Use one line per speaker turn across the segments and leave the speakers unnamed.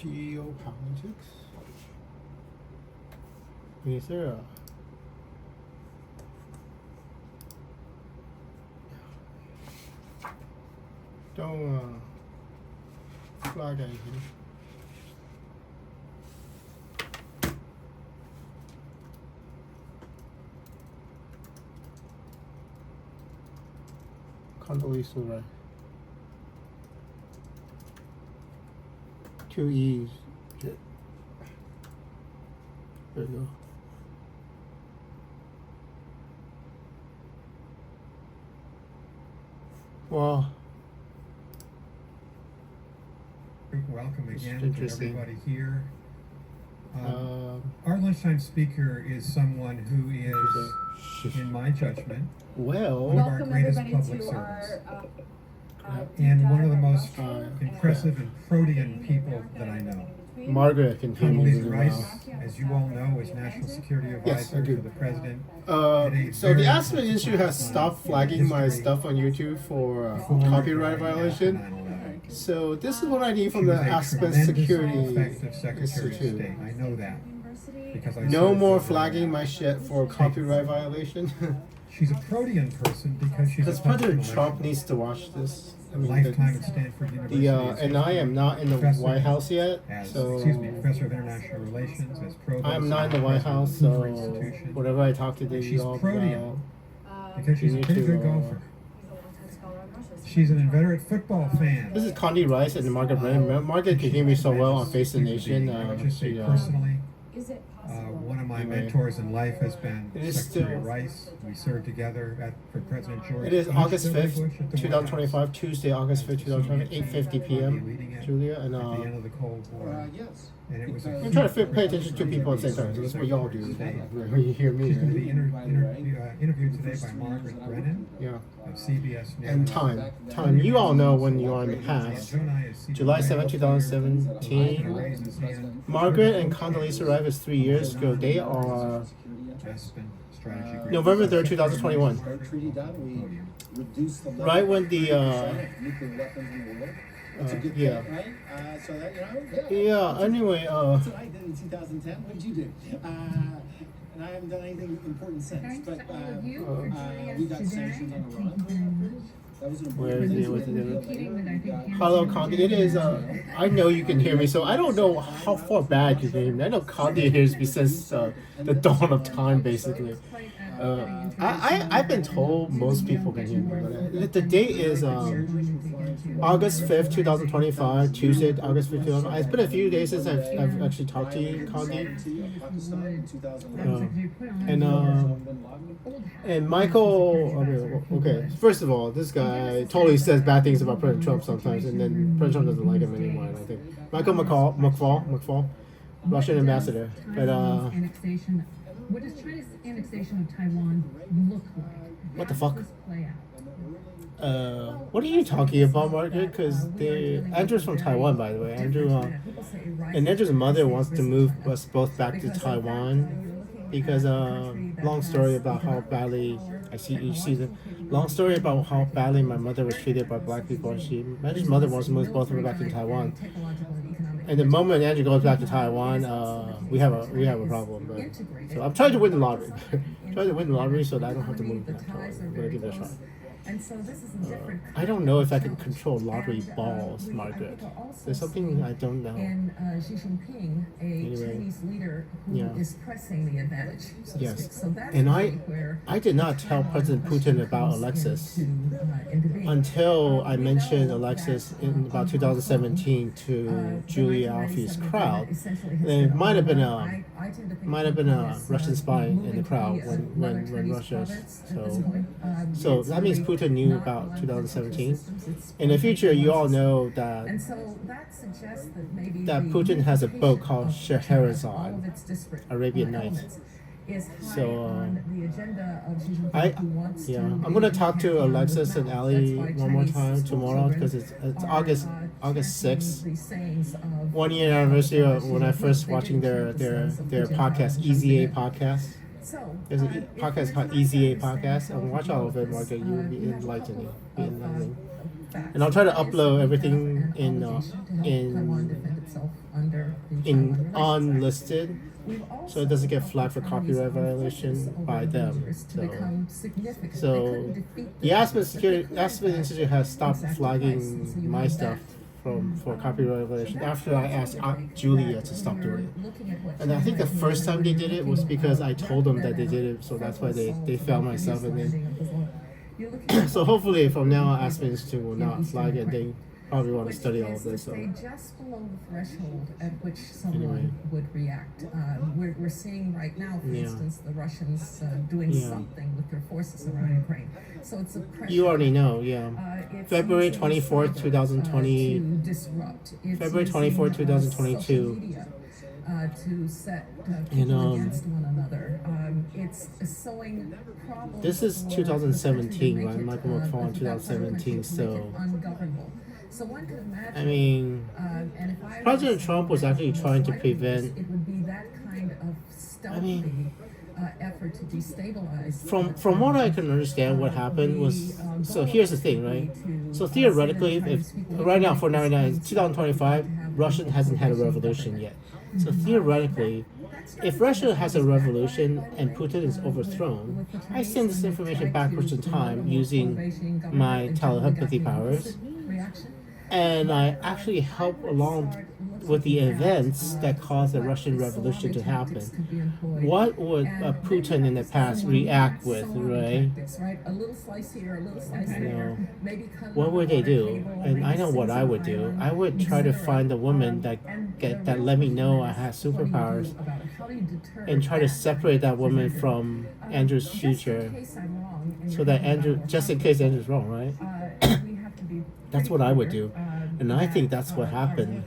Geopolitics? Is there a... Don't flag anything. Condeleeza Ren. 2 E's. Shit. There you go. Well,
welcome again to everybody here. Our lunchtime speaker is someone who is, in my judgment,
well,
one of our greatest public servants. And one of the most impressive and protean people that I know.
Margaret can hear me
Condeleeza Rice, as you all know, is National Security Advisor to the President.
So the Aspen Institute has stopped flagging my stuff on YouTube for copyright violation. So this is what I need from the Aspen Security Institute.
I know that. Because I
no more flagging my shit for copyright violation.
She's a protean person because she's
because President Trump needs to watch this. I mean,
lifetime at Stanford University.
And I am not in the White House yet, so
Professor of International Relations, as provost.
I'm not in the White House, so whatever I talk to the
y'all about, because she's a pretty good golfer. She's an inveterate football fan.
This is Condi Rice and Margaret Ren. Margaret can hear me so well on Face the Nation.
Personally, one of my mentors in life has been Secretary Rice. We served together for President George.
It is August 5th, 2025, Tuesday, August 5th, 2025, 8:50 p.m. Julia, and
at the end of the Cold War.
Yes.
And it was
I'm trying to pay attention to people at the same time. So that's what y'all do when you hear me.
She's going to be interviewed today by Margaret Brennan of CBS News.
And time. You all know when you are in the past. July 7, 2017. Margaret and Condeleeza Rice was 3 years ago. They are November 3rd, 2021. Right when the yeah.
So that,
Anyway,
that's what I did in 2010. What did you do? And I haven't done anything important since. But we got sanctions on Iran. That was an important.
Hello, Condi. It is. I know you can hear me, so I don't know how far back you can hear me. I know Condi hears me since the dawn of time, basically. I've been told most people can hear me, but the date is August 5th, 2025, Tuesday, August 5th, 2025. It's been a few days since I've actually talked to you, Condi. And Michael, okay, first of all, this guy totally says bad things about President Trump sometimes, and then President Trump doesn't like him anymore, I think. Michael McFaul, Russian ambassador. But,
what does China's annexation of Taiwan look like?
What the fuck? What are you talking about, Margaret? Because Andrew's from Taiwan, by the way. And Andrew's mother wants to move us both back to Taiwan because long story about how badly long story about how badly my mother was treated by black people. Andrew's mother wants to move both of them back to Taiwan. And the moment Andrew goes back to Taiwan, we have a problem. But, so I'm trying to win the lottery. So that I don't have to move back to Taiwan. I'm gonna give it a shot. I don't know if I can control lottery balls, Margaret. There's something I don't know.
And Xi Jinping, a Chinese leader who is pressing the advantage.
Yes.
So that's
and I did not tell President Putin about Alexis until I mentioned Alexis in about 2017 to Julia Ioffel's crowd. There might have been a Russian spy in the crowd when Russia. So that means Putin knew about 2017. In the future, you all know that Putin has a boat called Scheherazade, Arabian Nights. So I'm gonna talk to Alexis and Allie one more time tomorrow because it's August 6th, 1 year anniversary of when I first watching their podcast, Easy A podcast. There's a podcast called Easy A podcast, and watch all of it, Margaret. You'll be enlightening. and I'll try to upload everything in unlisted, so it doesn't get flagged for copyright violation by them. So the Aspen Institute has stopped flagging my stuff for copyright violation after I asked Julia to stop doing it. And I think the first time they did it was because I told them that they did it, so that's why they found my stuff. And then so hopefully from now on, Aspen Institute will not flag it. They probably want to study all of this. So.
Just below the threshold at which someone would react. We're seeing right now, for instance, the Russians doing something with their forces around Ukraine. So it's a pressure.
You already know, February 24th, 2020. February 24th, 2022.
To set people against one another. It's sowing problems.
This is 2017, right? Michael McFarland, 2017. So,
so one could imagine.
I mean, President Trump was actually trying to prevent.
It would be that kind of stealthy effort to destabilize.
From what I can understand, what happened was. So here's the thing, right? So theoretically, if right now, 499, 2025, Russia hasn't had a revolution yet. So theoretically, if Russia has a revolution and Putin is overthrown, I send this information backwards in time using my telepathy powers, and I actually help along with the events that caused the Russian Revolution to happen. What would Putin in the past react with, right?
A little slice here, a little slice there.
What would they do? And I know what I would do. I would try to find a woman that let me know I have superpowers, and try to separate that woman from Andrew's future, so that Andrew, just in case Andrew's wrong, right? That's what I would do. And I think that's what happened.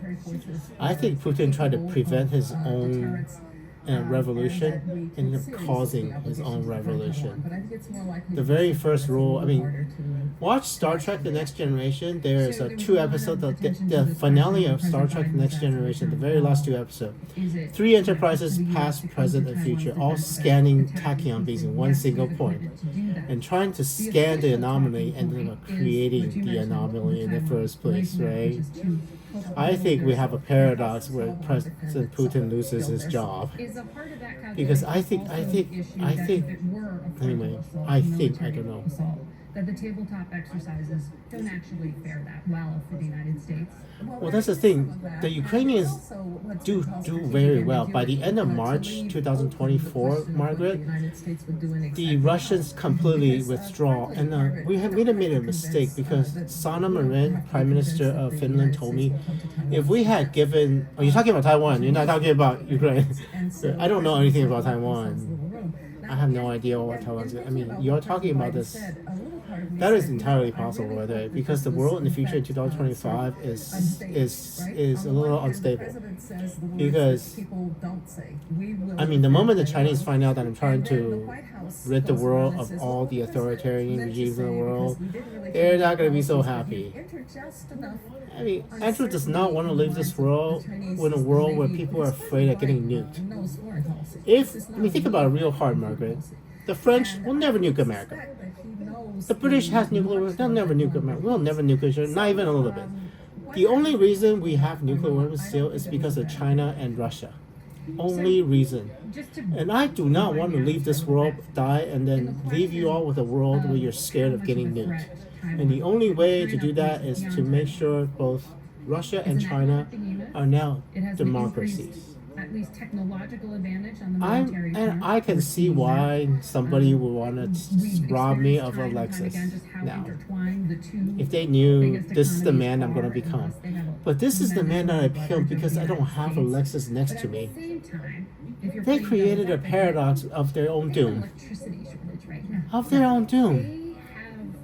I think Putin tried to prevent his own revolution, ended up causing his own revolution. The very first rule, I mean, watch Star Trek The Next Generation. There's 2 episodes, the finale of Star Trek The Next Generation, the very last 2 episodes. 3 enterprises, past, present, and future, all scanning tachyon beams in one single point, and trying to scan the anomaly and then creating the anomaly in the first place, right? I think we have a paradox where President Putin loses his job. Because I think, anyway, I don't know.
That the tabletop exercises don't actually fare that well for the United States.
Well, that's the thing. The Ukrainians do very well. By the end of March 2024, Margaret, the Russians completely withdraw. And we made a mistake, because Sanna Marin, Prime Minister of Finland, told me, if we had given... Oh, you're talking about Taiwan. You're not talking about Ukraine. I don't know anything about Taiwan. I have no idea what Taiwan's... I mean, you're talking about this... That is entirely possible, right? Because the world in the future in 2025 is a little unstable. Because, I mean, the moment the Chinese find out that I'm trying to rid the world of all the authoritarian regimes in the world, they're not going to be so happy. I mean, Andrew does not want to leave this world in a world where people are afraid of getting nuked. Think about it real hard, Margaret. The French will never nuke America. The British has nuclear weapons. They'll never nuke America. We'll never nuke each other, not even a little bit. The only reason we have nuclear weapons still is because of China and Russia. Only reason. And I do not want to leave this world, die, and then leave you all with a world where you're scared of getting nuked. And the only way to do that is to make sure both Russia and China are now democracies.
At least technological advantage on the military front.
And I can see why somebody would want to rob me of Alexis now. If they knew this is the man I'm going to become. But this is the man that I become because I don't have Alexis next to me. They created a paradox of their own doom. Of their own doom.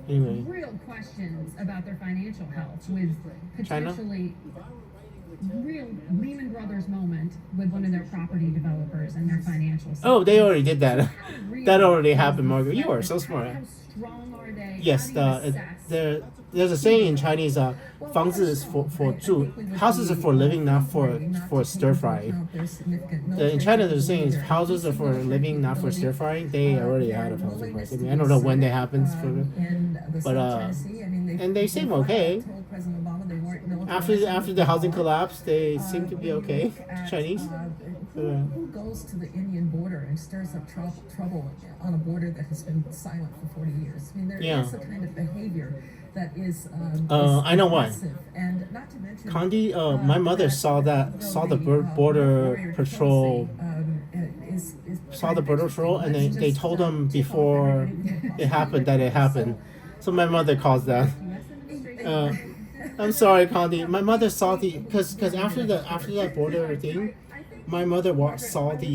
Anyway.
Real questions about their financial health with potentially real Lehman Brothers moment with one of their property developers and their financial.
Oh, they already did that. That already happened, Margaret. You are so smart.
How strong are they?
Yes, there's a saying in Chinese, 房子 is for 住, houses are for living, not for stir frying. In China, there's a saying, houses are for living, not for stir frying. They already had a housing price. I mean, I don't know when that happens, but and they seem okay.
Told President Obama they weren't militarized.
After the housing collapse, they seem to be okay. Chinese.
Who goes to the Indian border and stirs up trouble on a border that has been silent for 40 years? I mean, there is a kind of behavior that is.
I know why.
And not to mention,
My mother saw the border patrol. Saw the border patrol, and they told them before it happened that it happened. So my mother calls that. I'm sorry, Condi. My mother saw because after that border thing, my mother saw the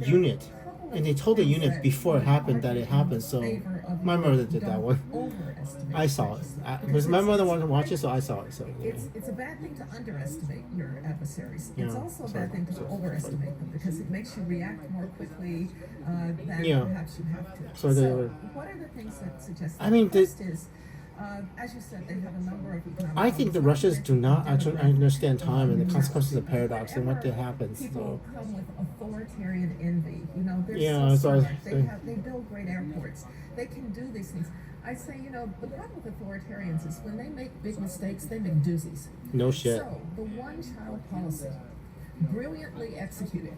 unit, and they told the unit before it happened that it happened. So my mother did that one. I saw it because my mother wanted to watch it, so I saw it. So
it's a bad thing to underestimate your adversaries. It's also a bad thing to overestimate them because it makes you react more quickly than perhaps you have to. So what are the things that suggest?
I mean,
first is. As you said, they have a number of economic.
I think the Russians do not actually understand time and the consequences of paradox and what happens.
People come with authoritarian envy. You know, they're they build great airports. They can do these things. I say, you know, the problem with authoritarians is when they make big mistakes, they make doozies.
No shit.
So the one-child policy, brilliantly executed.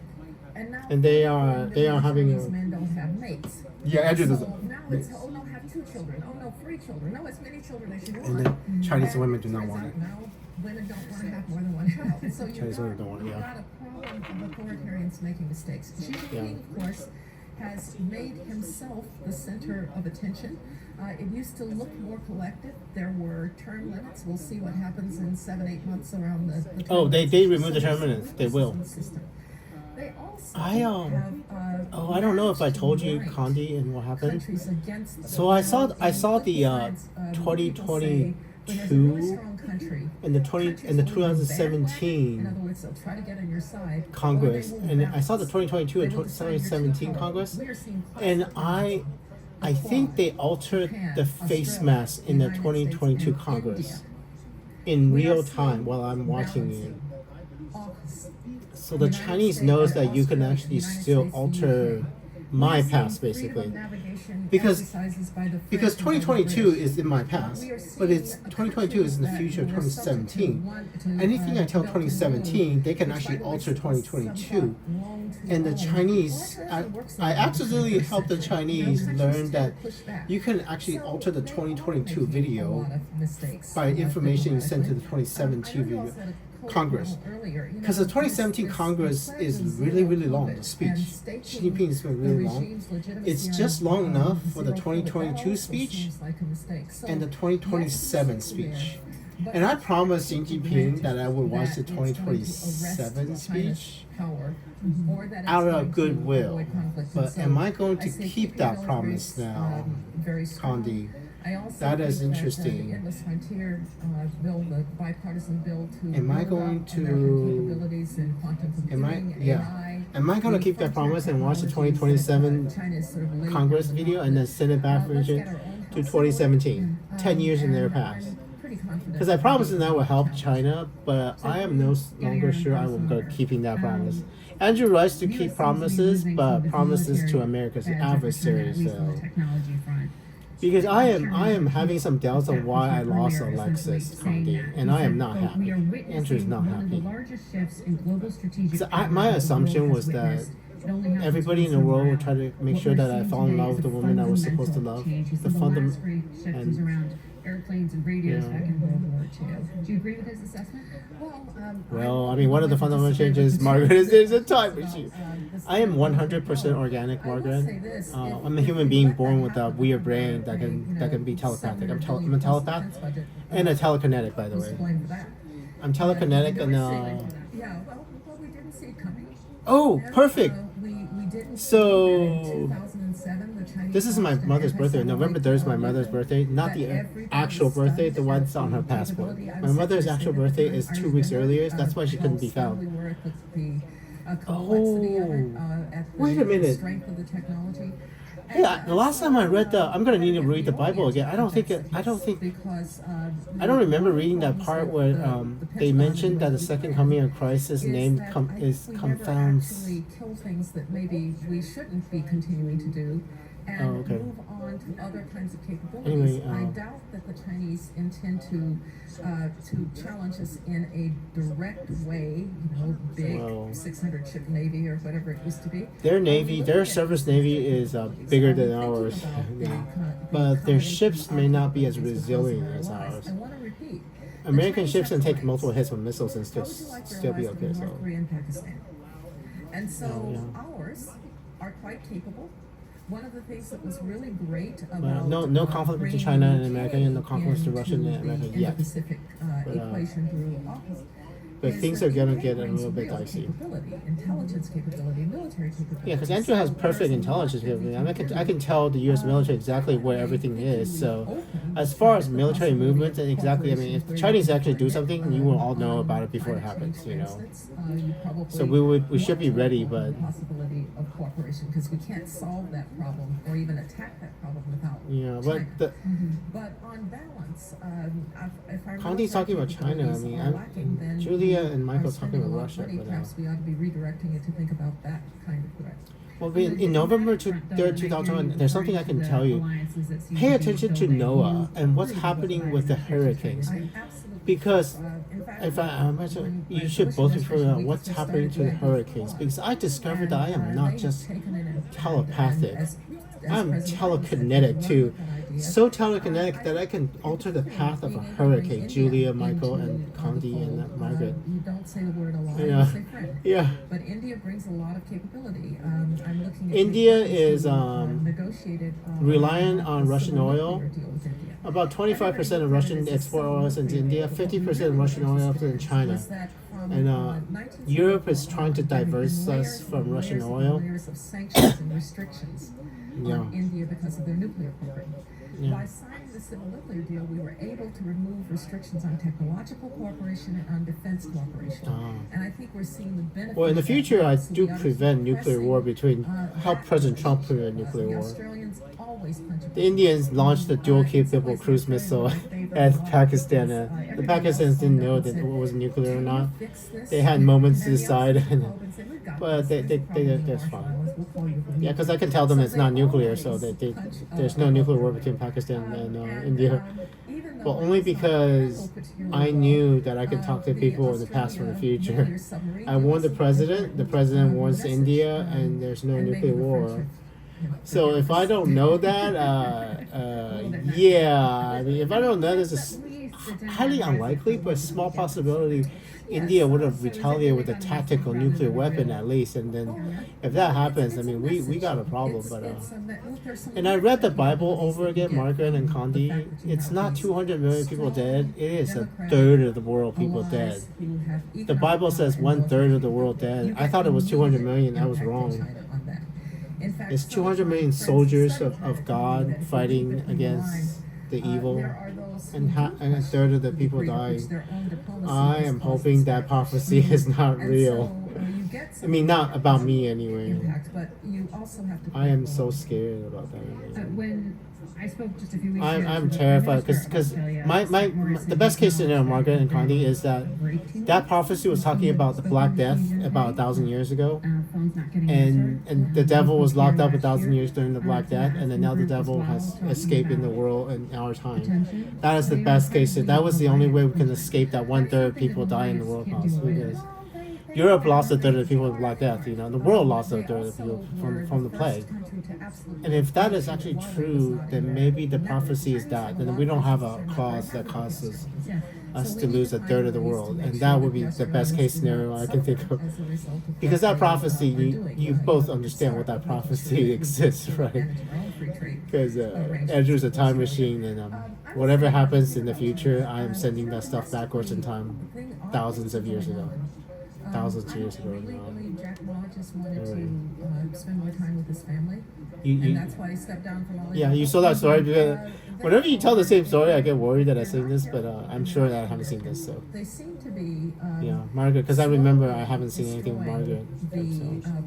And they are having
these men don't have mates.
Yeah, Andrew does.
So now it's no, have 2 children. Oh no, 3 children. No, as many children as you want.
And then Chinese women do not want it.
Now women don't want to have more than 1 child. So
Chinese women don't want it.
you've got a problem of authoritarians making mistakes. Xi Jinping, of course, has made himself the center of attention. It used to look more collective. There were term limits. We'll see what happens in 7-8 months around the
they removed the term limits. They will.
They also
I don't know if I told you, Condi, and what happened. So I saw the 2022 and the 2017 Congress, and I saw the 2022 and 2017 Congress, and I think they altered the face mask in the 2022 Congress in real time while I'm watching it. So the Chinese knows that you can actually still alter my past, basically, because 2022 is in my past, but 2022 is in the future of 2017. Anything I tell 2017, they can actually alter 2022. And the Chinese, I absolutely helped the Chinese learn that you can actually alter the 2022 video by information you sent to the 2017 video. Congress, because the 2017 Congress is really, really long. The speech, Xi Jinping is really long. It's just long enough for the 2022 speech and the 2027 speech. And I promised Xi Jinping that I would watch the 2027 speech out of goodwill. But am I going to keep that promise now, Condi? That is interesting. Am I going to keep that promise and watch the 2027 Congress video and then send it back to 2017? 10 years in their past. Because I promised that will help China, but I am no longer sure I will go keeping that promise. Andrew likes to keep promises, but promises to America's adversaries. So. Because I am having some doubts on why I lost Alexis Condi, and I am not happy. Andrew's not happy. So my assumption was that everybody in the world would try to make sure that I fall in love with the woman I was supposed to love. The fundamental and
airplanes and radios back in World War II. Do you agree with his assessment?
Well, I mean, one of the fundamental changes, Margaret, is a time machine. I am 100% organic, Margaret. I'm a human being born with a weird brain that can be telepathic. I'm a telepath and a telekinetic, by the way. I'm telekinetic and
yeah, well, we didn't see it coming.
Oh, perfect.
So
this is my mother's birthday. November 3rd is my mother's birthday, not the actual birthday, the one that's on her passport. My mother's actual birthday is 2 weeks earlier. That's why she couldn't be found. Oh, wait a minute. Yeah, the last time I read I'm gonna need to read the Bible again. I don't remember reading that part where they mentioned that the second coming of Christ's name is confounds.
Kill things that maybe we shouldn't be continuing to do. and
okay.
move on to other kinds of capabilities.
Anyway,
I doubt that the Chinese intend to challenge us in a direct way, big 600-ship navy or whatever it used to be.
Their navy, their surface navy is bigger than ours, but their ships may not be as resilient as ours.
I want to repeat.
American ships can take multiple hits from missiles and still be okay. So.
North Korea and Pakistan. And so ours are quite capable. One of the things that was really great about
no conflict between China and America, and no conflict between Russia and America yet.
Pacific equation drew office.
But things are gonna get a little bit dicey.
Intelligence capability, military capability.
Yeah, because Andrew has perfect intelligence capability. I can tell the U.S. military exactly where everything is. So, as far as military movements and exactly, I mean, if the Chinese actually do something, you will all know about it before it happens. So we should be ready, but
possibility of cooperation because we can't solve that problem or even attack that problem without. But on balance, if I
Condi's talking about China. I mean, Julia and Michael talking about Russia.
Perhaps we ought to be redirecting it to think about that kind of threat.
Well, in November 3rd, 2001, there's something I can tell you. Pay attention to NOAA and what's happening with the hurricanes. Because if I imagine, you should both be figuring out what's happening to the hurricanes. Because I discovered that I am not just telepathic. I'm telekinetic too. So telekinetic that I can alter the path of a hurricane. Julia, Michael, and Condi, and Margaret.
You don't say the word alive,
Yeah.
you say friend.
Yeah.
But India brings a lot of capability. I'm looking at
India is
negotiated
reliant on Russian oil.
deal with India.
About 25% of Russian export oil is into India, 50% of Russian oil is in China. And Europe is trying to diverse us from Russian oil.
Layers of sanctions and restrictions
Yeah.
on India because of their nuclear program.
Yeah.
By signing the civil nuclear deal, we were able to remove restrictions on technological cooperation and on defense cooperation. And I think we're seeing the benefit.
Well, in the
of that.
future, I
So
do
we ought to
prevent
keep
nuclear
pressing,
war between how
that
President Trump
direction.
prevented nuclear
The
war.
Australians always punch above.
The Indians launched the dual capable cruise missile at Pakistan. The Pakistanis didn't know that it was nuclear or not. They had moments to decide, but that's fine. Yeah, because I can tell them it's not nuclear, so there's no nuclear war between Pakistan and India. But only because I knew that I could talk to people in the past from the future. I warned the president warns India, and there's no nuclear war. So if I don't know that, I mean, if I don't know, this is highly unlikely, but small possibility India would have retaliated with a tactical nuclear weapon at least, and then if that happens, I mean, we got a problem. But and I read the Bible over again, Margaret and Condi. It's not 200 million people dead; it is a third of the world people dead. The Bible says 1/3 of the world dead. I thought it was 200 million. I was wrong. It's 200 million soldiers of God fighting against the evil, and a third of the people dying. I am hoping that prophecy is not real. I mean, not about me anyway. I am so scared about that.
When I spoke just a few weeks ago,
I'm terrified because the best case scenario, Margaret and Condi, is that prophecy was talking about the Black Death about 1,000 years ago, and the devil was locked up 1,000 years during the Black Death, and then now the devil has escaped in the world in our time. That is the best case. That was the only way we can escape that 1/3 people die in the world cost, because Europe lost 1/3 of the people with Black Death. The world lost 1/3 of the people from the plague. And if that is actually true, then maybe the prophecy is that. Then we don't have a clause that causes us to lose 1/3 of the world, and that would be the best case scenario I can think of. Because that prophecy, you both understand what that prophecy exists, right? Because Andrew's a time machine, and whatever happens in the future, I am sending that stuff backwards in time, thousands of years ago. Thousands of years ago.
Jack Ma just wanted to spend more time with his family, and that's why he stepped down from all.
Yeah, you saw that story. Because whenever you tell the same story, I get worried that I've seen this, but I'm sure that I haven't seen this. So
they seem to be.
Yeah, Margaret, because I remember I haven't seen anything with Margaret. So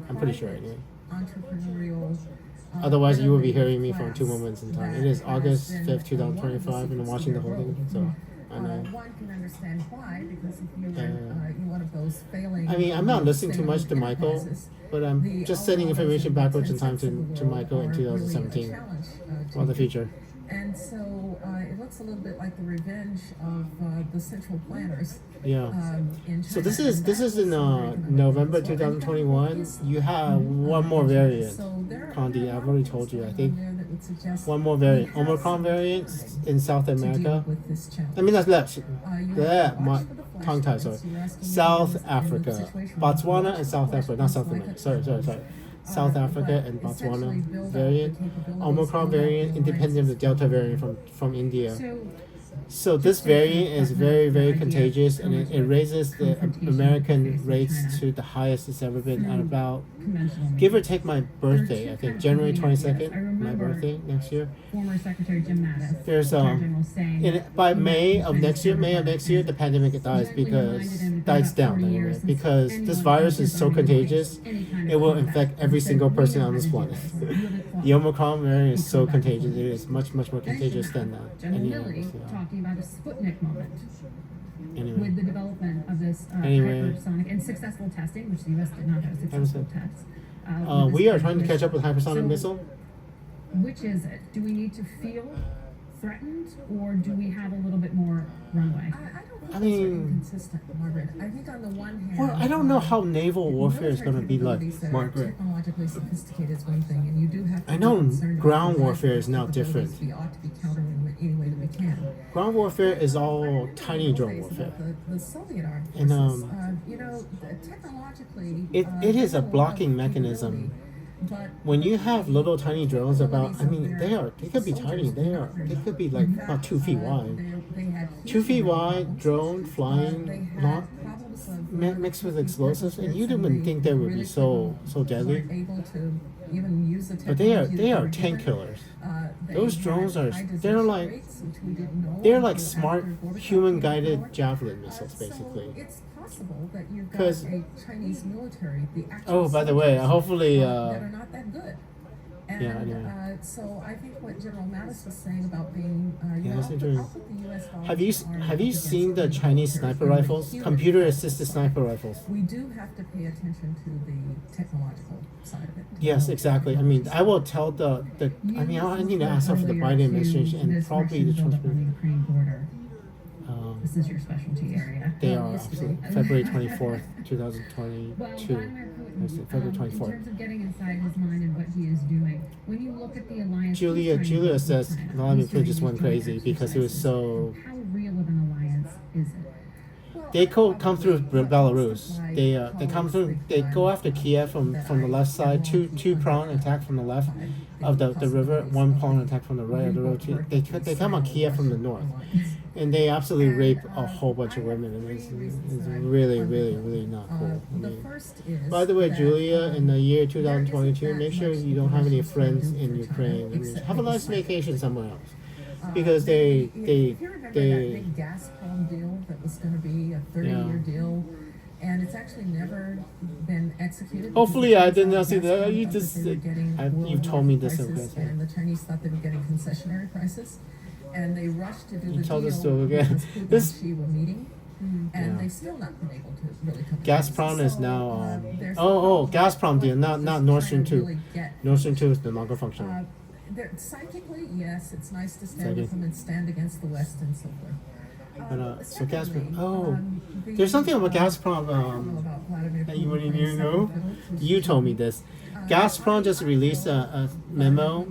I'm pretty sure anyway.
Entrepreneurial.
Otherwise, you will be hearing me from two moments in time. It is August 5th, 2025, and I'm watching the whole thing. So I know.
One can understand why, because if you were one of those failing.
I mean, I'm not listening too much to
failing
Michael,
enterprises,
but I'm just sending information backwards in time to Michael in 2017. Well, the future.
And so it looks a little bit like the revenge of the central planners.
Yeah.
In China.
So this is in November 2021. You have one more variant, Condi. I've already told you. I think one more variant, Omicron variant in South America. I mean that's my tongue tie. Sorry, South Africa, Botswana and South Africa, not South America. Sorry. South Africa and Botswana variant, Omicron variant, independent of the Delta variant from India. So this variant is very, very contagious, and it raises the American rates to the highest it's ever been at about, give or take my birthday, I think January 22nd, my birthday next year.
Former Secretary Jim Mattis,
There's by May of next year, the pandemic dies down anyway, because this virus is so contagious, it will infect every single person on this planet. The Omicron variant is so contagious; it is much, much more contagious than
General
any of
Milley
us, yeah.
talking about a Sputnik moment
Anyway.
with the development of this
Anyway.
hypersonic and successful testing, which the U.S. did not have a successful test.
We are trying to catch up with hypersonic missile.
Which is it? Do we need to feel threatened, or do we have a little bit more runway?
I don't think those are inconsistent, Margaret. I think on the one hand,
Well, I don't know how naval warfare is going to be like,
military capabilities that are
Margaret.
technologically sophisticated is one thing, and you do have to
I
be
know
concerned about
ground
the
warfare is now
capabilities
different.
We ought to be countering them in any way that we can.
Ground warfare is all tiny
In the
drone
days
warfare.
about the Soviet armed
And,
forces, technologically,
It is a blocking mechanism.
But
When you have little tiny drones they could be tiny. They could be like about 2 feet wide. 2 feet wide, drone flying, not mixed with explosives, and you didn't think they would be so deadly. But they are tank killers. Those drones they're like smart human guided javelin missiles basically.
It's possible that you've got
'Cause-
a Chinese military, the actual
Oh, by the way,
soldiers,
hopefully
that are not that good. And
anyway.
so I think what General Mattis was saying about being,
that's
I'll
interesting.
put the U.S. dollars
Have you
are against
seen the
it.
Chinese sniper
They're
rifles?
human.
Computer assisted sniper rifles.
We do have to pay attention to the technological side of it.
Yes, exactly. I mean, I will tell I need to ask her for the Biden administration and probably the Trump
on the Ukraine border. This is your
um,
specialty area.
they are absolutely February 24th, 2022.
Well, Vladimir Putin,
February
in
24th.
terms of getting inside his mind and what he is doing, when you look at the alliance,
Julia says Vladimir Putin just went crazy because he was so.
How real of an alliance is it?
They come through Belarus. They come through. They go after Kiev from the left side. Two prong attack from the left of the river. One prong attack from the right of the river. They come on Kiev from the north, and they absolutely rape a whole bunch of women. And it's really, really, really not cool. I mean, by the way, Julia, in the year 2022, make sure you don't have any friends in Ukraine. I mean, have a nice vacation somewhere else. Because
if you remember that big Gazprom deal that was going to be a 30-year deal, and it's actually never been executed.
Hopefully, I did not see
Gazprom
that. You
thought
just
that they were getting
you've told me this.
prices, and the Chinese thought they were getting concessionary prices, and they rushed to do the
told
deal.
us to again.
Putin
This-
and Xi were meeting, and
Yeah.
they've still not been able to really come. to
Gazprom
terms.
is now.
there's
Gazprom deal, not
just
Nord
trying
Stream
to
2.
really get
Nord Stream 2 is no longer functional.
Psychically, yes, it's nice to stand
Psychic.
with them and stand against the West and so forth.
But so Gazprom.
Secondly,
There's something about Gazprom
about Vladimir
that you
Putin
wouldn't
playing
even know.
second fiddle to
You
Xi.
told me this. Gazprom just released a memo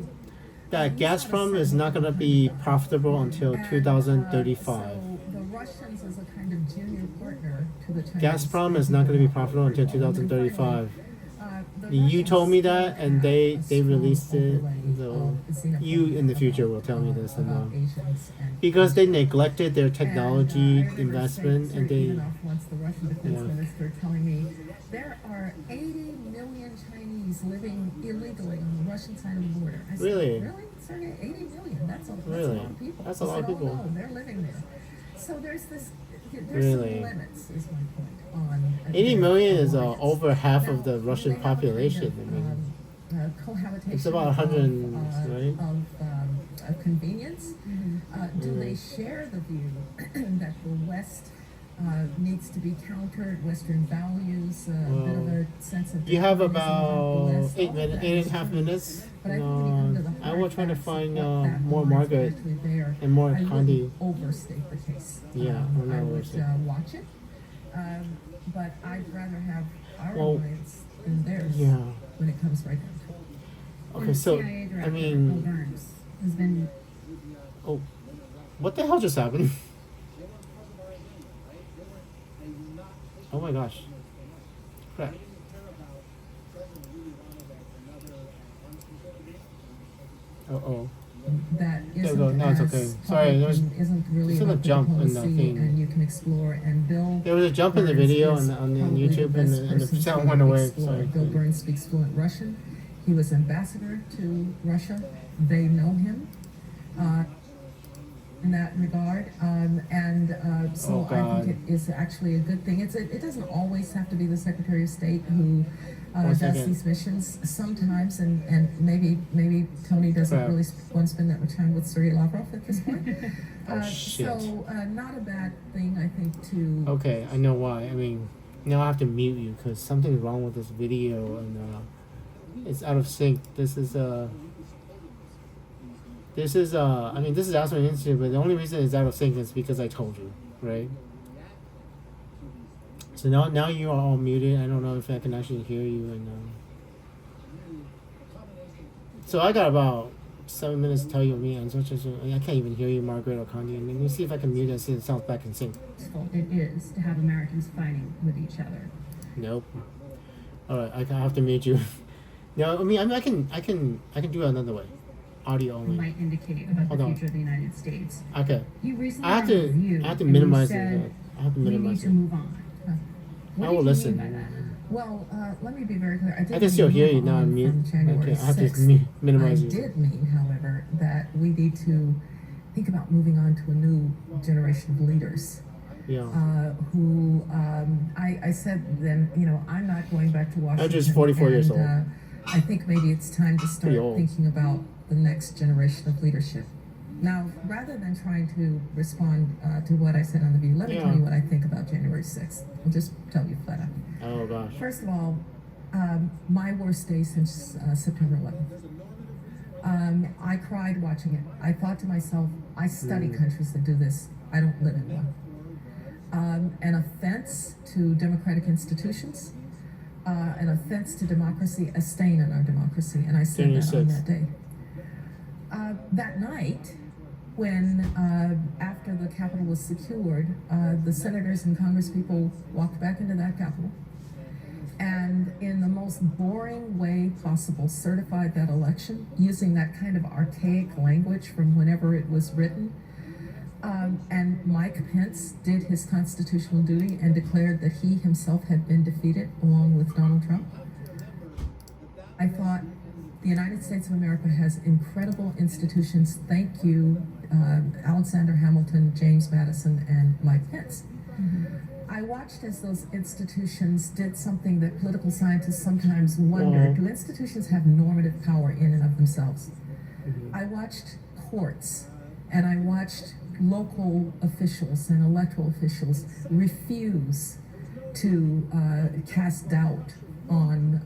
that Gazprom is not going to be profitable until
And,
2035.
So the Russians as a kind of junior partner to the Chinese.
Gazprom is not going to be profitable until 2035.
The
You told me
Russians
that, and they
strong
released it.
overlay
So
of xenophobia
you in the future will tell me this, and
about Asians and
because they neglected their technology
I remember
investment, and they.
once the Russian defense
Yeah.
minister telling me there are 80 million Chinese living illegally on the Russian side of the border. I said,
Really?
Really, Sergey? 80 million? That's a
Really?
lot of people.
That's a
He
lot of
said,
people.
Oh, no, they're living there. So there's
Really?
some limits, is my point. On
80 million is
alliance.
over half
Now,
of the Russian
they have a kind
population.
of,
I mean,
cohabitation
it's about 100,
of,
right?
convenience? Do they share the view that the West needs to be countered, Western values, a bit of a sense of...
You have
determinism
about
less,
8
all
minutes,
that
8.5
is
minutes.
but I think when you come to the
I
hard
will try to
facts of
find
what that
more
line
Margaret
actually bear,
and more
I
Condi.
wouldn't overstate the case.
Yeah, I'm not
I would
overstating.
watch it, but I'd rather have our
Well,
alliance than theirs
Yeah.
when it comes right down to it.
Okay,
And
so
CIA director,
I mean,
Bill Burns has been
oh, what the hell just happened? Oh my gosh! Crap! Oh.
That
There we
isn't
go. No, it's
as
okay.
public
Sorry, there was
and isn't really
still a
about
jump in the
diplomacy,
thing.
and you can explore. And Bill
There was a jump in the
Burns
video
is
on the
probably
YouTube, and
best
the
person
sound
to
went away.
explore.
Sorry.
Bill Burns speaks fluent Russian. He was ambassador to Russia. They know him in that regard, so
Oh,
I
God.
think it is actually a good thing. It doesn't always have to be the Secretary of State who
One
does
second.
these missions. Sometimes, and maybe Tony doesn't
Crap.
really want to spend that much time with Sergei Lavrov at this point.
Oh, shit.
So not a bad thing, I think, to
Okay, I know why. I mean, now I have to mute you because something's wrong with this video and it's out of sync. This is I mean, this is also an institute, but the only reason it's out of sync is because I told you, right? So now you are all muted. I don't know if I can actually hear you. And so I got about 7 minutes to tell you me, and so I can't even hear you, Margaret or Condi. And let me see if I can mute it and see if it sounds back in sync.
it is to have Americans fighting with each other.
Nope. All right, I have to mute you. No, I mean I can do it another way, audio only.
Might indicate about
Hold
the
on.
future of the United States.
Okay.
You recently
I have
had a
to
review, and
minimize
you
it.
said
I have to
we need
minimize
to
it.
move on. What
I
did
will
you
listen.
mean by that?
Well, let me be very clear.
I can still hear you now. I'm mute. Okay, I have to minimize
I
you.
did mean, however, that we need to think about moving on to a new generation of leaders
Yeah.
who I said then, I'm not going back to Washington.
I'm just 44 years old.
I think maybe it's time to start
Pretty old.
thinking about the next generation of leadership. Now, rather than trying to respond to what I said on the View, let me
Yeah.
tell you what I think about January 6th. I'll just tell you flat out.
Oh gosh.
First of all, my worst day since September 11th. I cried watching it. I thought to myself, I study countries that do this. I don't live in one. An offense to democratic institutions, an offense to democracy, a stain on our democracy. And I said that on that day. That night, when after the Capitol was secured, the senators and congresspeople walked back into that Capitol and in the most boring way possible certified that election using that kind of archaic language from whenever it was written. And Mike Pence did his constitutional duty and declared that he himself had been defeated along with Donald Trump. I thought the United States of America has incredible institutions. Thank you, Alexander Hamilton, James Madison, and Mike Pence. I watched as those institutions did something that political scientists sometimes wonder. Do institutions have normative power in and of themselves? I watched courts and I watched local officials and electoral officials refuse to cast doubt on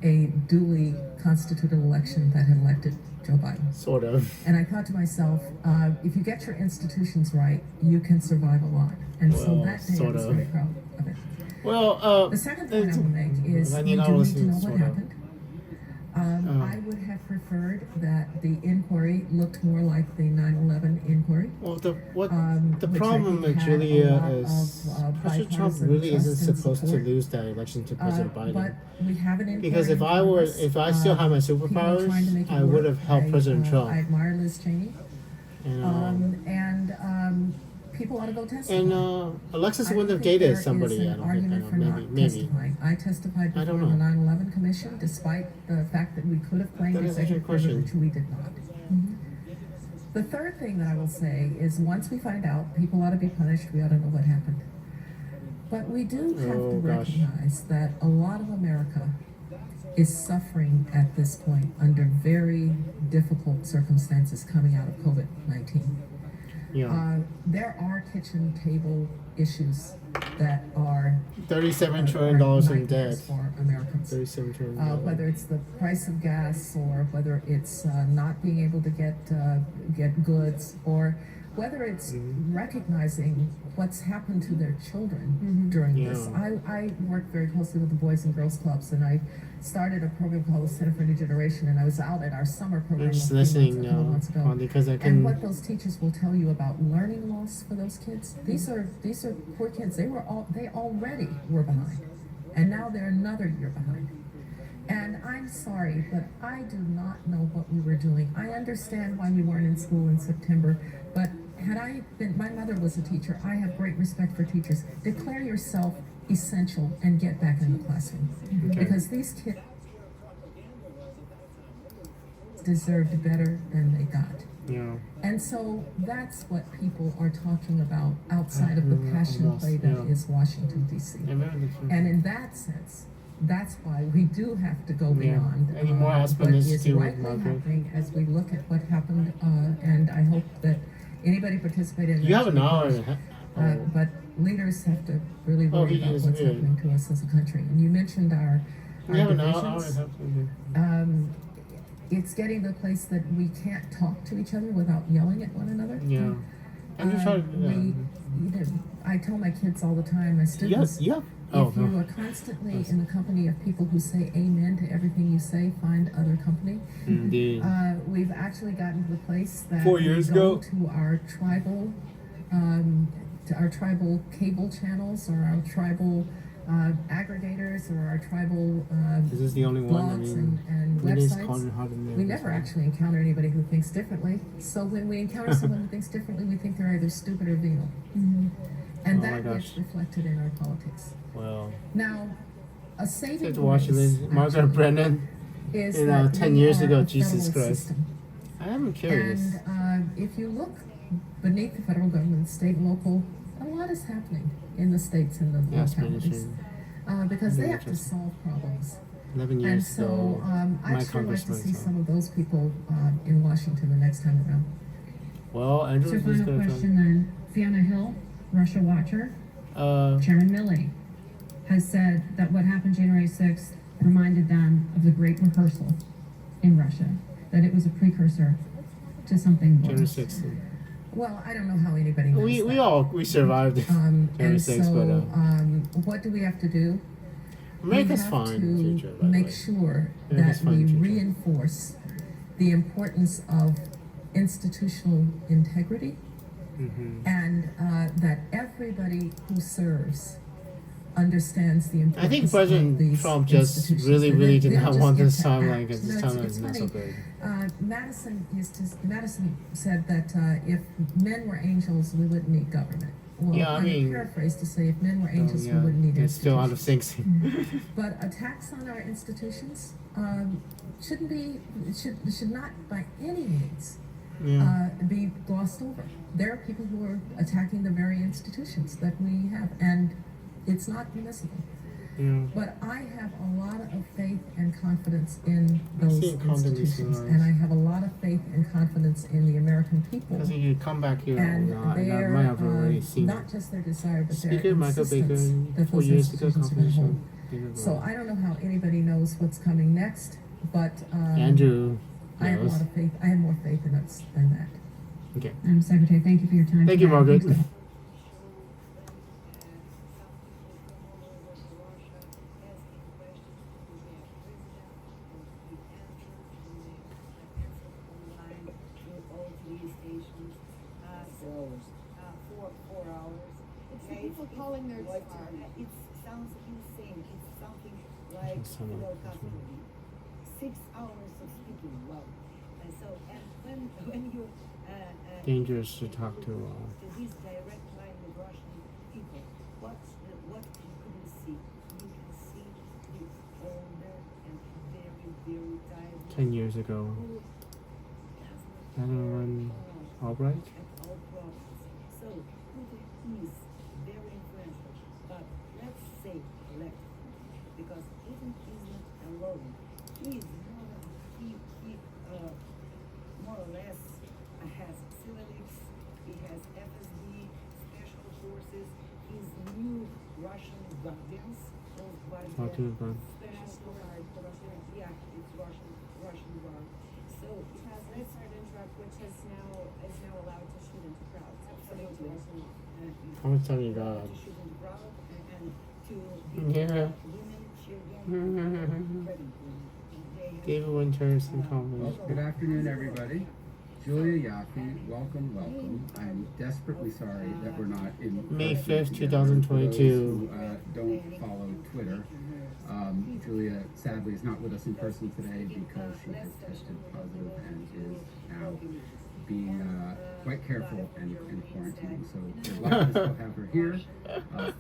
a duly constituted election that had elected Joe Biden.
Sort of.
And I thought to myself, if you get your institutions right, you can survive a lot. And so
Well,
that day I
sort
was
of.
very proud of it.
Well,
The second point I will make is
I
we
mean, I
do
was
need to know what
sort of.
happened. I would have preferred that the inquiry looked more like the 9/11 inquiry.
Well, the
which I
problem
think
with
had a
Julia
lot
is
of,
President Trump
bipartisan
really isn't
trust and
supposed to
support.
lose that election to President Biden.
But we have an inquiry
Because if
in
I
Congress.
still had my
People are trying to
superpowers,
make it
I would
work.
have helped President Trump.
I admire Liz Cheney.
And,
People ought to go testify.
Alexis
I
wouldn't have
don't think
dated
there
somebody.
is
I
an
don't think.
argument for not
Maybe.
testifying. I testified
I
before
don't
the
know.
9/11 Commission, despite the fact that we could have claimed
That is a good
executive
question.
privilege, we did not. The third thing that I will say is once we find out, people ought to be punished. We ought to know what happened. But we do have
Oh,
to
gosh.
recognize that a lot of America is suffering at this point under very difficult circumstances coming out of COVID-19.
Yeah.
There are kitchen table issues that are
$37 trillion in debt.
nightmares for Americans.
$37 trillion.
Whether it's the price of gas, or whether it's not being able to get goods, or whether it's recognizing what's happened to their children during this. I work very closely with the Boys and Girls Clubs, and I started a program called the Center for New Generation, and I was out at our summer program
I'm just
a couple months ago.
because I
And
can.
what those teachers will tell you about learning loss for those kids, these are poor kids. They already were behind, and now they're another year behind. And I'm sorry, but I do not know what we were doing. I understand why we weren't in school in September, but had I been, my mother was a teacher. I have great respect for teachers. Declare yourself essential and get back in the classroom, because these kids deserved better than they got.
Yeah.
And so that's what people are talking about outside of the passion play that is Washington, D.C. And in that sense, that's why we do have to go beyond
Any more
what
aspirations
is
to
rightly happening as we look at what happened. And I hope that anybody participated in
You have an hour and a half.
but leaders have to really worry about what's happening to us as a country. And you mentioned our
You have an hour
divisions.
and a half.
It's getting to the place that we can't talk to each other without yelling at one another.
Yeah. And you try to.
I tell my kids all the time, my students,
Yes. Yeah.
if you are constantly in the company of people who say amen to everything you say, find other company.
Indeed.
We've actually gotten to the place that
4 years
we go
ago.
to our tribal cable channels, or our tribal aggregators, or our tribal
This is the only one. I
blogs
mean,
and
it is
websites. We never actually encounter anybody who thinks differently. So when we encounter someone who thinks differently, we think they're either stupid or venal. And
Oh my
that
gosh.
gets reflected in our politics.
Well,
Now, a saving
to Washington,
grace,
Margaret
actually,
Brennan.
is
you know,
that
10
we
years
are
ago,
a
Jesus
federal
Christ.
system.
I am curious.
And if you look beneath the federal government, state and local, a lot is happening in the states and the
Yes,
localities. Because they
Very
have to
interesting.
solve problems.
11
And
years
so
ago, my
I'd sure like to see
congressman.
some of those people in Washington the next time around.
Well, Andrew
So
was
final
going
question then. Fiona Hill, Russia watcher. Chairman Milley has said that what happened January 6th reminded them of the Great Rehearsal in Russia, that it was a precursor to something
January
worse.
6th.
Well, I don't know how anybody knows
We survived January
and
6th,
so,
but
what do we have to do?
America's
we have
fine in the
to
future, by the
make
way.
sure
America's
that
fine
we
in the future.
reinforce the importance of institutional integrity, and that everybody who serves understands the importance
I think
of
President
these
Trump just
institutions.
really,
And
really
they
did
don't
not
just
want
get
this
to
timeline
act.
because this
No,
timeline
it's
is not so
funny.
good.
Madison said that if men were angels, we wouldn't need government. Well,
Yeah, I
I'm
mean-
paraphrased to say, if men were
Oh,
angels, we
yeah,
wouldn't need
it's still out of
institutions.
sync.
But attacks on our institutions should not by any means
Yeah.
be glossed over. There are people who are attacking the very institutions that we have, and it's not permissible.
Yeah.
But I have a lot of faith and confidence in those
see Condeleeza
institutions,
rise.
and I have a lot of faith and confidence in the American people.
Because you come back here,
And
I might have already seen
not just their desire, but their
Speaker Michael Baker
insistence that
4
those
years ago
institutions are going to hold.
confidential.
So I don't know how anybody knows what's coming next, but
Andrew
I have a
knows.
lot of faith. I have more faith in us than that.
Okay.
Secretary, thank you for your time.
Thank you,
today.
Margaret.
Thanks,
Four hours. It's the people calling their car. It sounds insane. It's something like catastrophe. 6 hours of speaking. Wow. And so, and when you
Dangerous to talk to.
this direct line with Russian people, what you couldn't see? You can see the older and very tired
10 years ago.
who does not
Anyone Albright?
at all problems. So Putin is very influential, but let's say collectively, because Putin is not alone.
Talk to the gun.
National Guard, the Russian, yeah, it's Russian Guard. So it has red sergeant truck, which is now allowed to shoot into crowds. According to Russian law.
How much time you got?
To shoot into crowds and to
Yeah.
women, children, ready.
David Winters and Conley.
Well, good afternoon, everybody. Julia Ioffe, welcome. I'm desperately sorry that we're not in
May
person
5th,
together.
2022.
For those who, don't follow Twitter. Julia sadly is not with us in person today because she has tested positive and is now being quite careful and quarantining. So we're lucky to still have her here.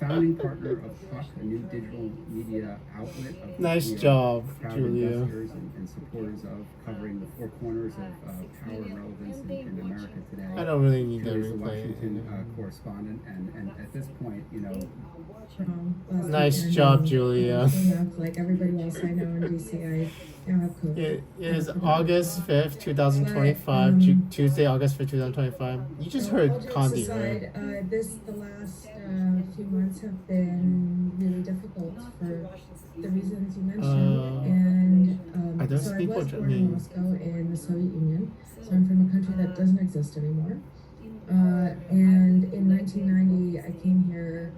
Founding partner of Puck, a new digital media outlet. Of
Nice
we are
job,
proud
Julia.
investors and supporters of covering the four corners of power and relevance in America today.
I don't really need that
Julia's the
replay.
Washington correspondent, and at this point, you know,
Nice job, Julia.
Like everybody else I know in DC, I now have COVID.
It is August 5th, 2025, Tuesday, August 5th, 2025. You just heard
All jokes
Condi,
aside,
right?
the last few months have been really difficult for the reasons you mentioned. And
I don't
so
speak
I was
what-
born in Moscow in the Soviet Union. So I'm from a country that doesn't exist anymore. And in 1990, I came here.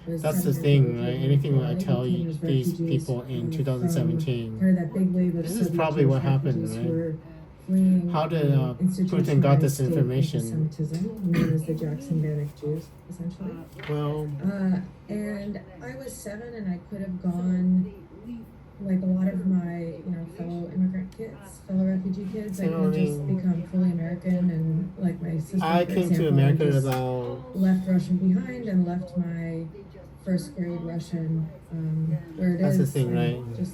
That's the thing, right? Anything I tell you, these people in 2017,
Part of that big wave of
this is
Soviet
probably
Jewish
what happened,
refugees
right?
who were fleeing,
How did Putin got this information?
Anti-Semitism, known as the Jackson Bannock Jews, essentially.
Well,
And I was 7, and I could have gone, like a lot of my, fellow immigrant kids, fellow refugee kids. I could have just become fully American, and like my sister,
I
for
came to
example,
America
just
about
left Russian behind and left my first grade Russian, where it
That's the
is,
thing,
and
right?
just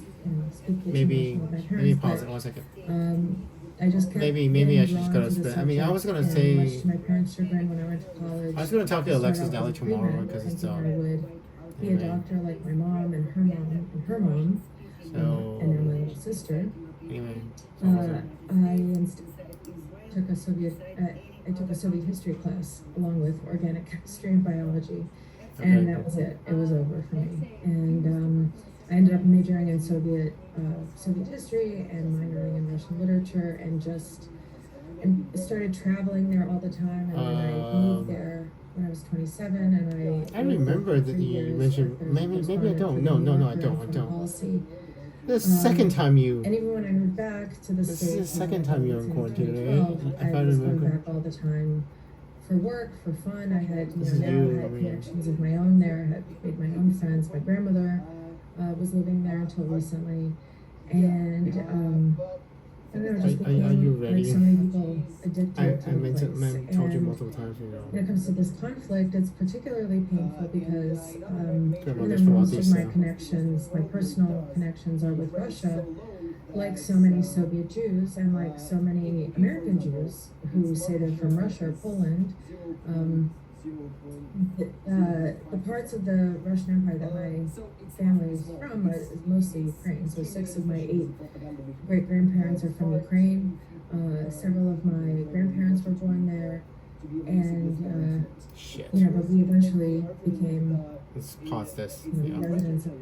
speak
maybe
with my parents,
maybe pause
but,
it 1 second.
I just kept
Maybe I
getting
should just
drawn
go
to
to
the
spit. I mean, I was gonna
subject, and much
say
to my parents' chagrin when I went to college.
I was gonna talk to
I started
Alexis
off
Ren
as a
tomorrow
pre-med,
because it's
thinking I would be a
anyway.
doctor like my mom and her mom and her mom,
So
and now my little sister.
anyway,
I took a Soviet history class along with organic chemistry and biology, and that was it. It was over for me. And I ended up majoring in Soviet history and minoring in Russian literature, and started traveling there all the time. And then I moved there when I was 27, and
I remember that you mentioned maybe I don't. No, I don't.
Policy.
The second time you.
And even when I moved back to the
This is
States,
the second time you were in quarantine, right?
2012,
If I
I was going
remember.
back all the time for work, for fun. I had,
This is
now
you,
I had
I mean.
connections of my own there. I had made my own friends. My grandmother was living there until recently, and I don't know, it just
Are you
became
ready?
like so many people addicted
I
to the place.
told you
And
multiple times.
when it comes to this conflict, it's particularly painful because
Grandmother's from
most of my
Odessa.
connections, my personal connections, are with Russia. Like so many Soviet Jews and like so many American Jews who say they're from Russia or Poland, the parts of the Russian Empire that my family is from is mostly Ukraine. So 6 of my 8 great grandparents are from Ukraine. Several of my grandparents were born there, and
Shit.
but we eventually became
Let's pause this.
residents of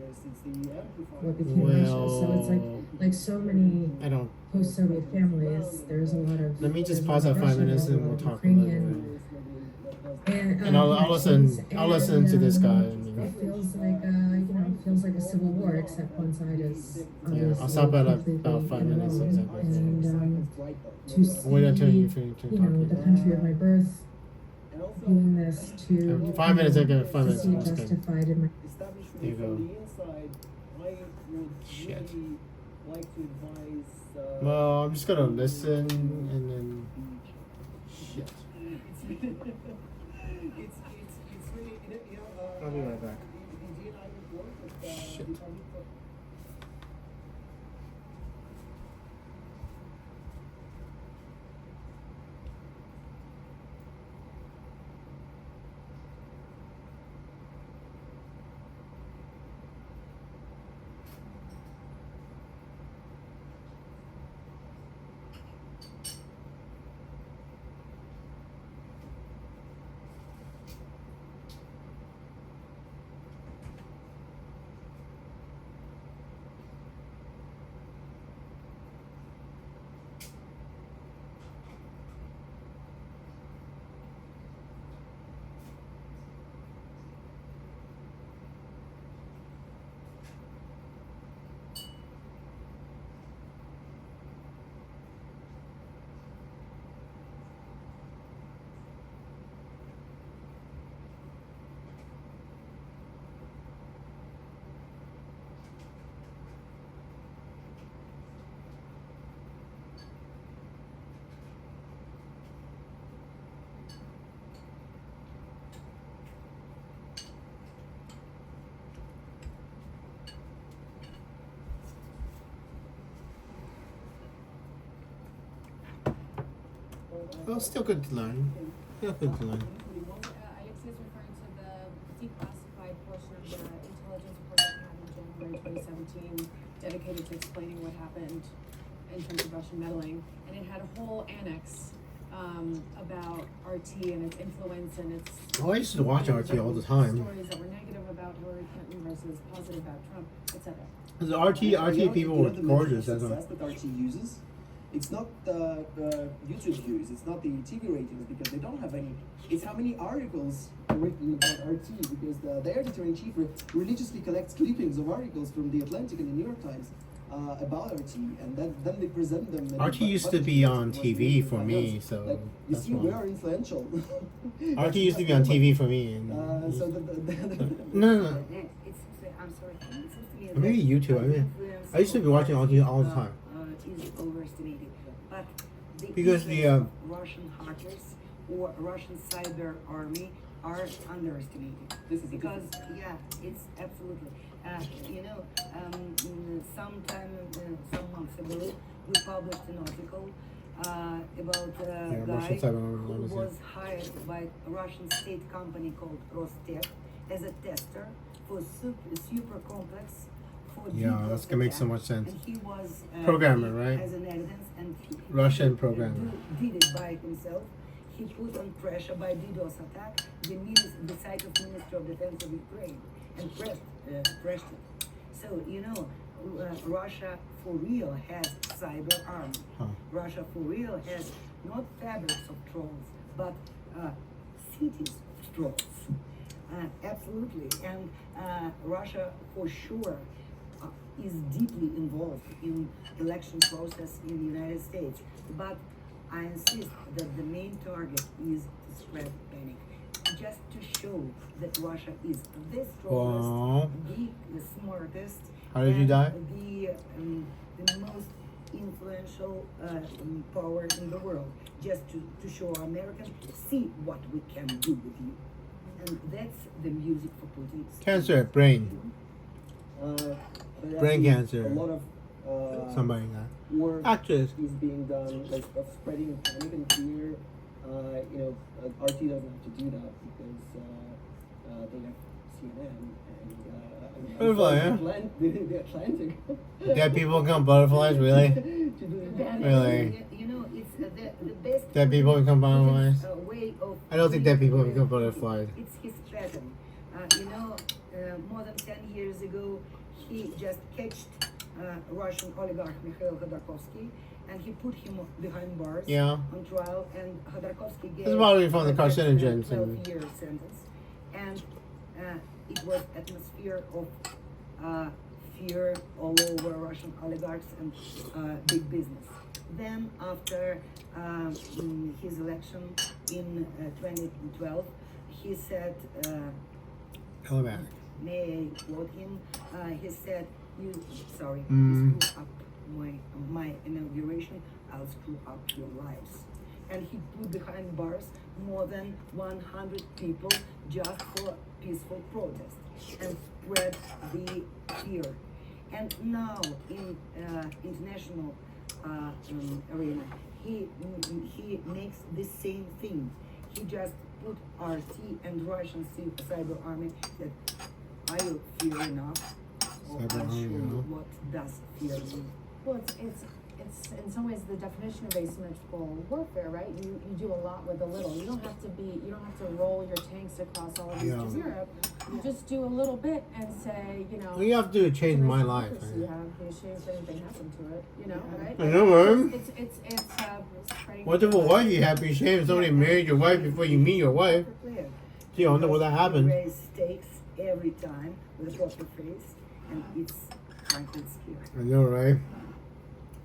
what became Russia. So it's like so many
I don't.
post-Soviet families. There's a lot of.
Let me just
there's a
pause
lot
at
of
5
Russian,
minutes
there's
and
a
we'll
lot of
talk a little
Ukrainian,
bit.
And
And I'll listen. I'll listen to this guy. I
It
mean,
feels like feels like a civil war, except one side is obviously
I'll stop at about
completely
5
in the
minutes
wrong.
exactly.
And to see,
Wait until you finish
the
talking.
country of my birth doing this to
5 minutes. I get 5
to
minutes.
see it
That's good.
justified in my.
There you go.
Shit.
Shit.
Like to advise,
Well, I'm just gonna listen and then. Shit.
it's really,
I'll be right back.
the DNI report with,
Shit.
Department of
Well, still good to learn. Still good to learn.
Alexis is referring to the declassified portion of the intelligence report that happened in January 2017, dedicated to explaining what happened in terms of Russian meddling, and it had a whole annex about RT and its influence and its.
Oh, I used to watch RT all the time.
Stories that were negative about Hillary Clinton versus positive about Trump, etc.
The RT people were gorgeous.
The success that RT uses, it's not the YouTube views, it's not the TV ratings, because they don't have any. It's how many articles are written about RT, because the editor-in-chief religiously collects clippings of articles from The Atlantic and The New York Times about RT, and then they present them.
RT used to be on TV for me, so
like, you
that's
see, we
why.
are influential.
RT used to be on TV for me. And
So
no.
I'm sorry. It seems to me
Or maybe YouTube. I mean, I used to be watching RT all the time.
Is overestimated, but
Because the,
influence of Russian hackers or Russian cyber army are underestimated.
This is
Because it's absolutely. Some months ago, we published an article about a guy
Russian cyber army,
who
what is it?
was hired by a Russian state company called Rostec as a tester for super complex.
Yeah, that's gonna make so much sense.
And he was
Programmer, right?
As an evidence, and he
Russian programmer.
did it by himself. He put on pressure by DDoS attack the site of Ministry of Defense of Ukraine and crashed it. So Russia for real has cyber army. Russia for real has not fabrics of trolls, but cities of trolls. Absolutely, and Russia for sure is deeply involved in election process in the United States. But I insist that the main target is to spread panic, just to show that Russia is the strongest, the smartest,
How did you die?
The most influential power in the world, just to show Americans, see what we can do with you. And that's the music for Putin.
Cancer, brain. Brain cancer.
A lot of
Somebody like that.
work
Actress.
is being done, like of spreading panic and fear. RT doesn't have to do that because they have CNN and
Butterfly, yeah.
the Atlantic.
Dead people become butterflies, really? Really?
It's the best.
Dead people become butterflies?
Way of.
I don't think dead people become butterflies.
It's his pattern. More than 10 years ago, he just catched Russian oligarch Mikhail Khodorkovsky, and he put him behind bars on trial, and Khodorkovsky gave
This is probably from the carcinogens.
12-year sentence, and it was atmosphere of fear all over Russian oligarchs and big business. Then after his election in 2012, he said, may I quote him? He said, you screw up my inauguration, I'll screw up your lives. And he put behind bars more than 100 people just for peaceful protest and spread the fear. And now in international arena, he makes the same thing. He just put RT and Russian cyber army that are you fear enough? Or
Cyber
I'll show
army,
you what does fear mean.
Well, it's in some ways the definition of asymmetrical warfare, right? You do a lot with a little. You don't have to roll your tanks across all of Eastern Europe. You just do a little bit and say,
All you have to do is change my life.
You have to assume if anything happened to it, right?
I know, man.
It's spreading.
What if a wife you have to be ashamed somebody married your wife before you meet your wife? You don't know what that happened.
Raise stakes every time with a poker face, and it's frankly scary.
I know, right?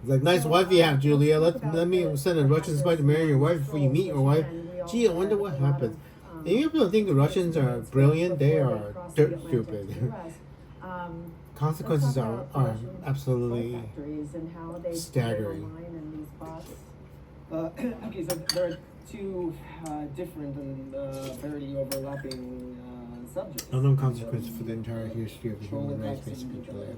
It's like, nice wife you have, Julia. Let me send a Russian spy to marry your wife before you meet your wife. Gee, I wonder what happens. And you people think the Russians are brilliant? They are dirt stupid. Consequences are absolutely staggering.
Okay, so there are two different and very overlapping subjects.
Unknown consequences for the entire history of the human race, basically, Julia.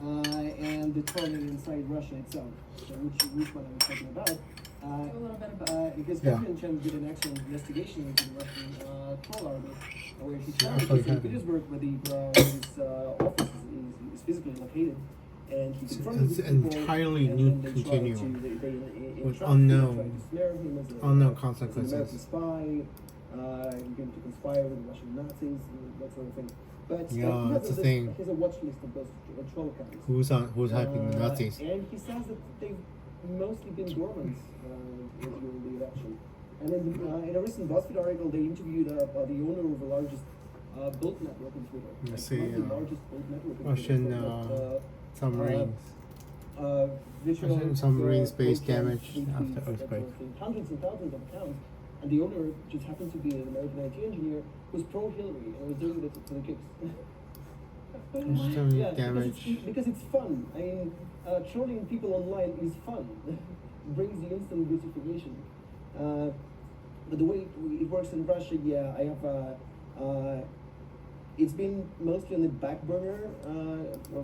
And the trolling inside Russia itself. So which one I was talking about?
a little bit about
Because
Yeah.
Catherine Chen did an excellent investigation into the Russian troll army, where she
Yeah,
found
so
that in
happy.
Petersburg, where his office is physically located, and he confronted
It's
these
an
people,
entirely
and
new
then they tried
continuum
to, they
with
entrapped him,
unknown-
tried to snare him as
unknown
as
consequences.
an American spy, going to conspire with the Russian Nazis, and that sort of thing. But
Yeah,
he
that's
has
the
a
thing.
list, he has a watch list of those troll accounts.
Who's hyping the Nazis?
And he says that they've mostly been dormant during the election. And in a recent BuzzFeed article, they interviewed the owner of the largest boat network on Twitter.
I
Like,
see,
not the largest boat network on
Russian
Twitter,
submarines.
virtual,
Russian submarine space
boat
damage
fleet
after
feeds, that sort
earthquake.
of thing. Hundreds and thousands of accounts. And the owner just happened to be an American IT engineer who's pro-Hillary and was doing it for the kicks.
Submarine
Yeah,
damage.
because it's fun. I mean, trolling people online is fun. Brings you instant gratification. But the way it works in Russia, yeah, I have. It's been mostly on the back burner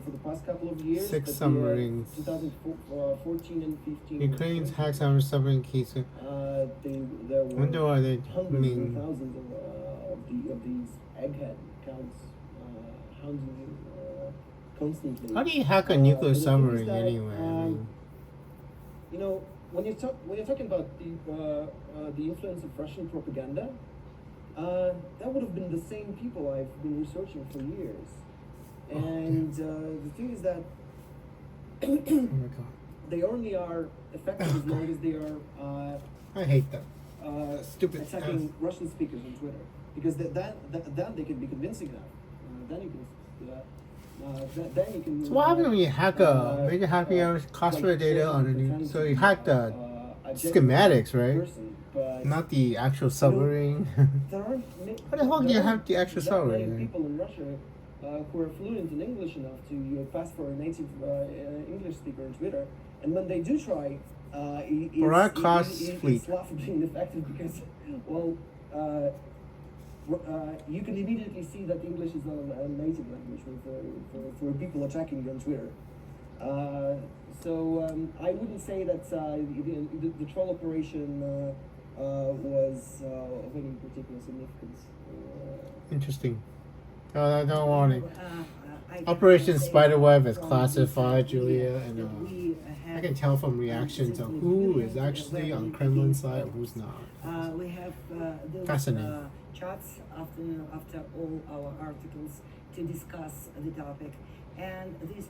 for the past couple of years.
Six
but
submarines.
2014 and 15.
Ukraine's hacked our submarine keys.
There were
Wonder why they
hundreds and
mean
thousands of these egghead accounts hounding constantly.
how do you hack a
But
nuclear
the thing is
submarine
that,
anyway? I mean,
You know, when you're talking about the influence of Russian propaganda, that would have been the same people I've been researching for years. And the thing is that
oh my god.
they only are effective as long as they are
I hate them. Stupid
attacking Russian speakers on Twitter, because then they can be convincing enough. Then you can. Then you can.
So what happens when you hack make a happy hour classified
like,
data on a new?
pretend
So
to
you
be,
hack the
a
schematics, right?
person, but
Not the actual submarine.
there aren't ma-
How the hell do you
there
have
aren't
the actual
that many
submarine?
people in Russia who are fluent in English enough to pass for a native English speaker on Twitter, and when they do try,
For our class fleet.
it's laughably ineffective because, well, you can immediately see that English is not a native language for people attacking you on Twitter. I wouldn't say that the troll operation was of any particular significance.
Interesting. Oh, I don't want it.
I can
Operation
say
Spiderweb is
from
classified,
this
Julia,
idea
and
that we
I
have,
can tell from reactions of who is actually on Kremlin side and who's not.
we have those
Fascinating.
chats after all our articles to discuss the topic, and these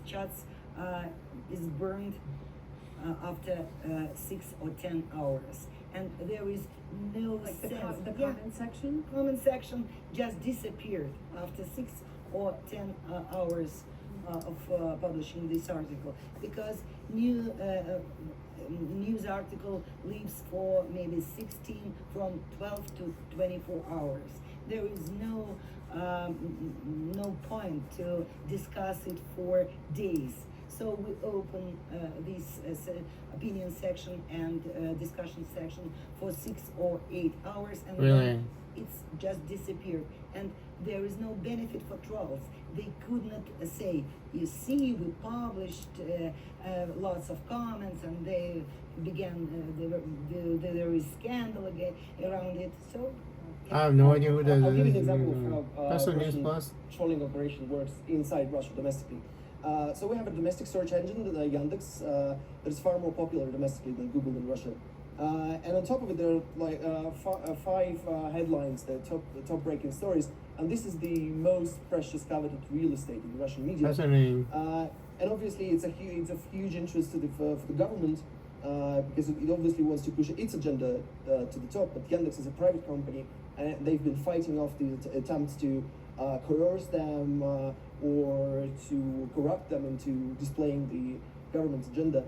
chats is burned after 6 or 10 hours, and there is no
like the,
sense.
the
Yeah.
comment section.
Comment section just disappeared after 6 or 10 hours of publishing this article, because news article lives for maybe 12 to 24 hours. There is no point to discuss it for days. So we open this opinion section and discussion section for 6 or 8 hours, and
Really?
then it's just disappeared. And there is no benefit for trolls. They could not say, you see, we published lots of comments, and they began, there is scandal again around it. So
I have no idea who that
I'll give you an
is.
example of how
That's on News
Russian
Plus.
trolling operation works inside Russia domestically. So we have a domestic search engine, the Yandex, that is far more popular domestically than Google in Russia. And on top of it, there are like five headlines, the top-breaking stories, and this is the most precious coveted real estate in Russian media.
Fascinating.
And obviously, it's of huge interest to for the government because it obviously wants to push its agenda to the top. But Yandex is a private company, and they've been fighting off the attempts to coerce them or to corrupt them into displaying the government's agenda.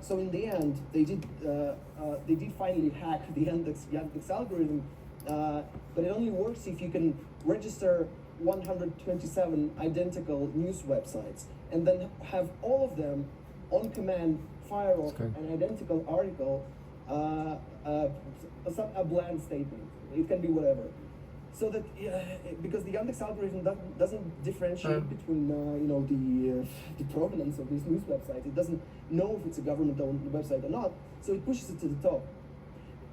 So in the end, they did finally hack the Yandex algorithm, but it only works if you can register 127 identical news websites and then have all of them on command fire off
Okay.
an identical article, a bland statement. It can be whatever. so that because the Yandex algorithm doesn't differentiate between the provenance of these news websites. It doesn't know if it's a government-owned website or not, so it pushes it to the top,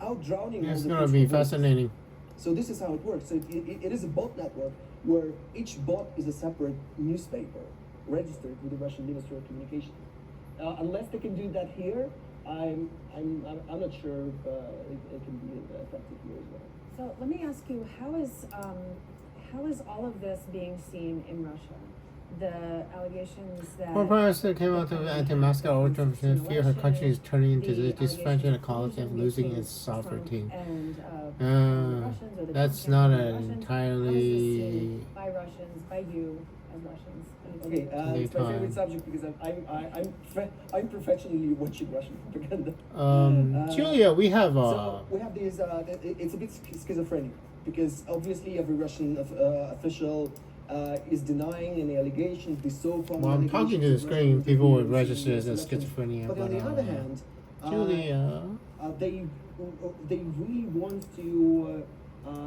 outdrowning.
It's gonna be fascinating.
So this is how it works. So it is a bot network where each bot is a separate newspaper registered with the Russian Ministry of Communication. Unless they can do that here, I'm not sure if it can be effective here as well.
So let me ask you, how is all of this being seen in Russia? The allegations that
Well, Prime Minister came out to anti-Moscow order fear her country is turning into the dysfunction ecology and losing its sovereignty. That's not an entirely.
By Russians, by you as Russians.
Okay, it's my favorite subject because I'm professionally watching Russian propaganda.
Julia, we have
So we have these. It's a bit schizophrenic because obviously every Russian official is denying any allegations. The so-called.
Well, I'm talking to the screen. People would register as schizophrenia.
But on the other hand,
Julia,
they really want to.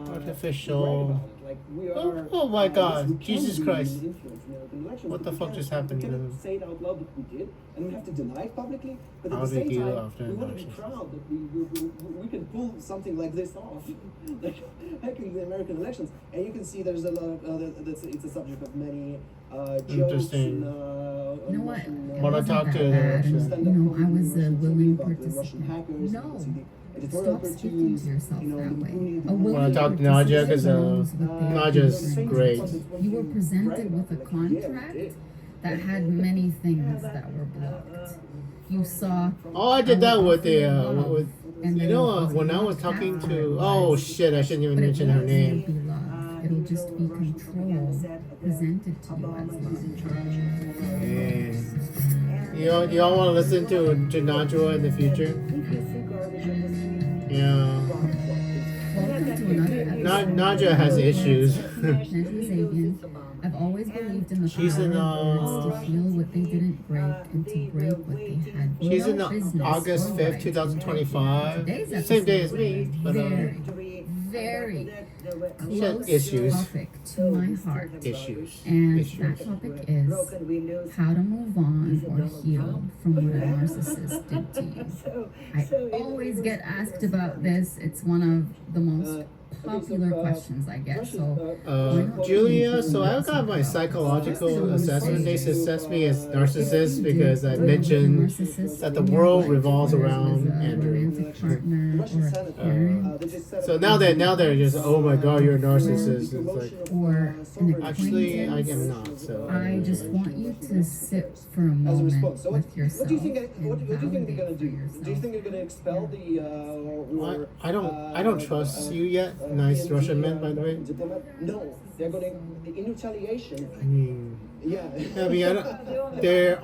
artificial.
Like we are,
oh my God,
we can
Jesus
really
Christ.
influence American elections,
What
but
the
we
fuck
can't-
just happened
We
to
cannot
them?
say it out loud that we did, and we have to deny it publicly. But at
How
the
they
same
deal
time,
after
we want to be
elections.
proud that we can pull something like this off, like hacking the American elections. And you can see there's a lot of it's a subject of many jokes.
Interesting.
And,
You know what?
Russian,
It
Wanna
wasn't
talk
that
to the
bad.
Russian-
stand-up
You know, I
comedy
was a
Russian
willing
about the Russian
participant.
hackers.
No.
You can see the editorial
Stop speaking
cartoons,
to yourself
you know,
that
the
way.
booning,
A willing
Wanna talk to Najwa? 'Cause,
knows what they are
Najwa's
doing.
great.
You were presented with a contract that had many things that were blocked. You saw.
Oh, I did that with the
love,
with.
and
You
then
know,
it was
when I
not
was talking
that
to.
was.
Oh shit! I shouldn't even
But it
mention her
won't
name.
be love. It'll just be control presented to you as love.
Man. Y'all want to listen to Najwa in the future? Yeah.
Welcome to another episode.
Najwa has issues.
Najwa Zebian. I've always believed in the
She's
power
in,
of words to heal what they didn't break and to break what they had
She's in
no business
August
or
5th,
right.
2025.
Today's
Same day as
episode
me. But,
very
she had
close
issues.
topic to my heart.
Issues.
And
Issues.
that topic is how to move on or heal from what a narcissist did to you. I always get asked about this. It's one of the most popular questions I get. So
Julia, so I got my psychological assessment. They assessed me as narcissist because I mentioned that the world revolves around Andrew. So now they're just, oh my God, you're a narcissist. It's like,
or an
actually, I
acquaintance.
am not. So
I just want you to sit for a
As a
moment
response. So
with yourself.
what do you think? What
and
do you think they're
validate
gonna
for
do?
yourself.
Do you think they're gonna expel the or
I don't trust you yet. Nice Russian man, by the way.
Diplomat? No, they're gonna in retaliation.
I mean,
Yeah.
I mean, there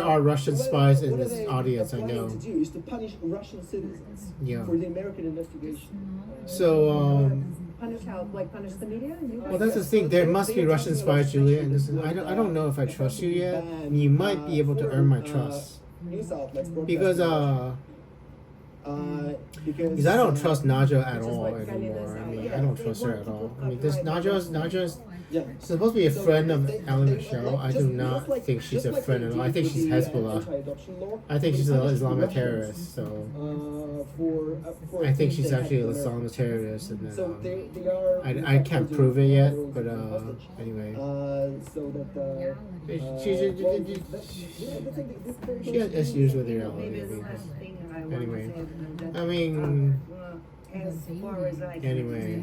are Russian spies in this audience. I
What they're
know.
planning to do is to punish Russian citizens
Yeah.
for the American investigation.
So
punish how? Like punish the media? You
well, that's the thing. There must be Russian spies, Julia. And this is, I don't know if I trust you yet. You might be able to earn my trust
News outlets
because because I don't trust Najwa at all anymore. I mean, I don't trust her at all. I mean, this Najwa's
yeah.
supposed to be a friend of Allie Michelle. I do not think she's a friend at all. I think she's Hezbollah. I think she's an Islamic terrorist. So I think she's actually an Islamic terrorist. And
So
then
they are.
I can't prove it yet, but anyway.
So that.
She has issues with reality. Anyway, I mean, anyway,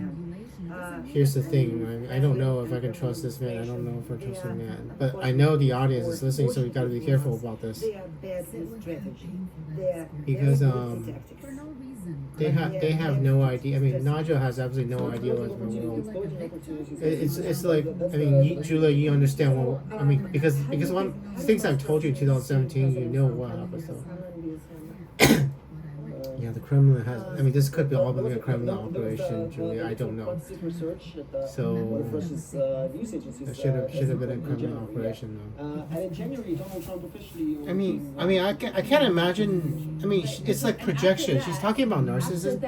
here's the thing. I don't know if I can trust this man. I don't know if I trust him man. But I know the audience is listening, so we got to be careful about this because
For no reason.
they have no idea. I mean, Najwa has absolutely no idea what's going on. It's like, I mean, Julia, you understand what I mean because one things I've told you in 2017, you know what happened. So. Yeah, the Kremlin has. I mean, this could be all been a Kremlin operation, Julia. I don't know. So it should have been a Kremlin operation, though.
And in January, Donald Trump officially.
I can't imagine. I mean, it's like projection. She's talking about narcissism.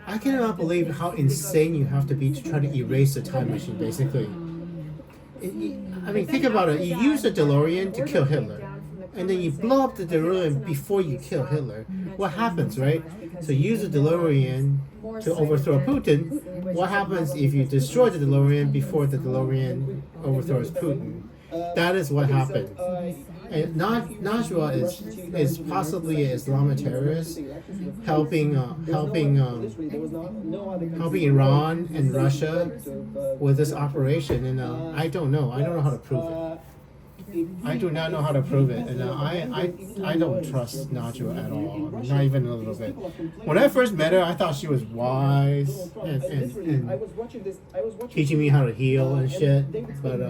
I cannot believe how insane you have to be to try to erase the time machine, basically. I mean, think about it. You use a DeLorean to kill Hitler, and then you blow up the DeLorean before you kill Hitler. What happens, right? So you use the DeLorean to overthrow Putin. What happens if you destroy the DeLorean before the DeLorean overthrows Putin? That is what happened. And Najwa is possibly an Islamic terrorist, helping Iran and Russia with this operation. And I don't know. I don't know how to prove it. I do not know how to prove it, and I don't trust Najwa at all. Not even a little bit. When I first met her, I thought she was wise and teaching me how to heal and shit. But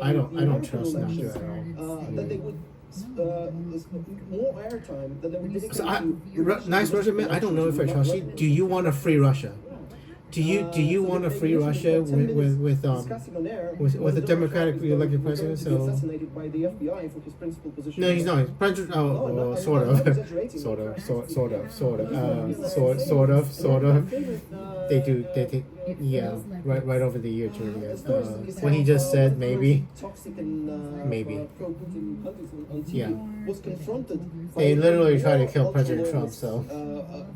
I don't trust Najwa at all. Nice Russian man. I don't know if I trust you. Do you want to free Russia? Do you want to free Russia with a democratically elected president? So no, he's not. Sort of. They take right over the year too. Yes. What he just said, maybe. Yeah. They literally tried to kill President Trump. So.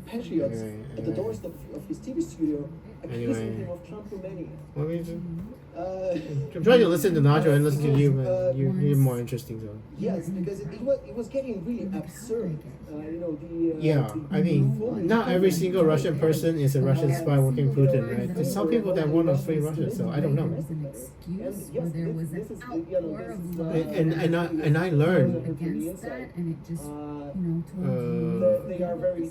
Patriots at the doors of his TV studio accusing him of Trumpomania.
I'm trying to listen to Najwa and listen to you, but you're more interesting though.
Yes, because it was getting really absurd.
I mean, not every single Russian person is a Russian spy working Putin, right? There's some people that want to free Russia, so I don't know. And I learned.
Against that, and it just,
they are very,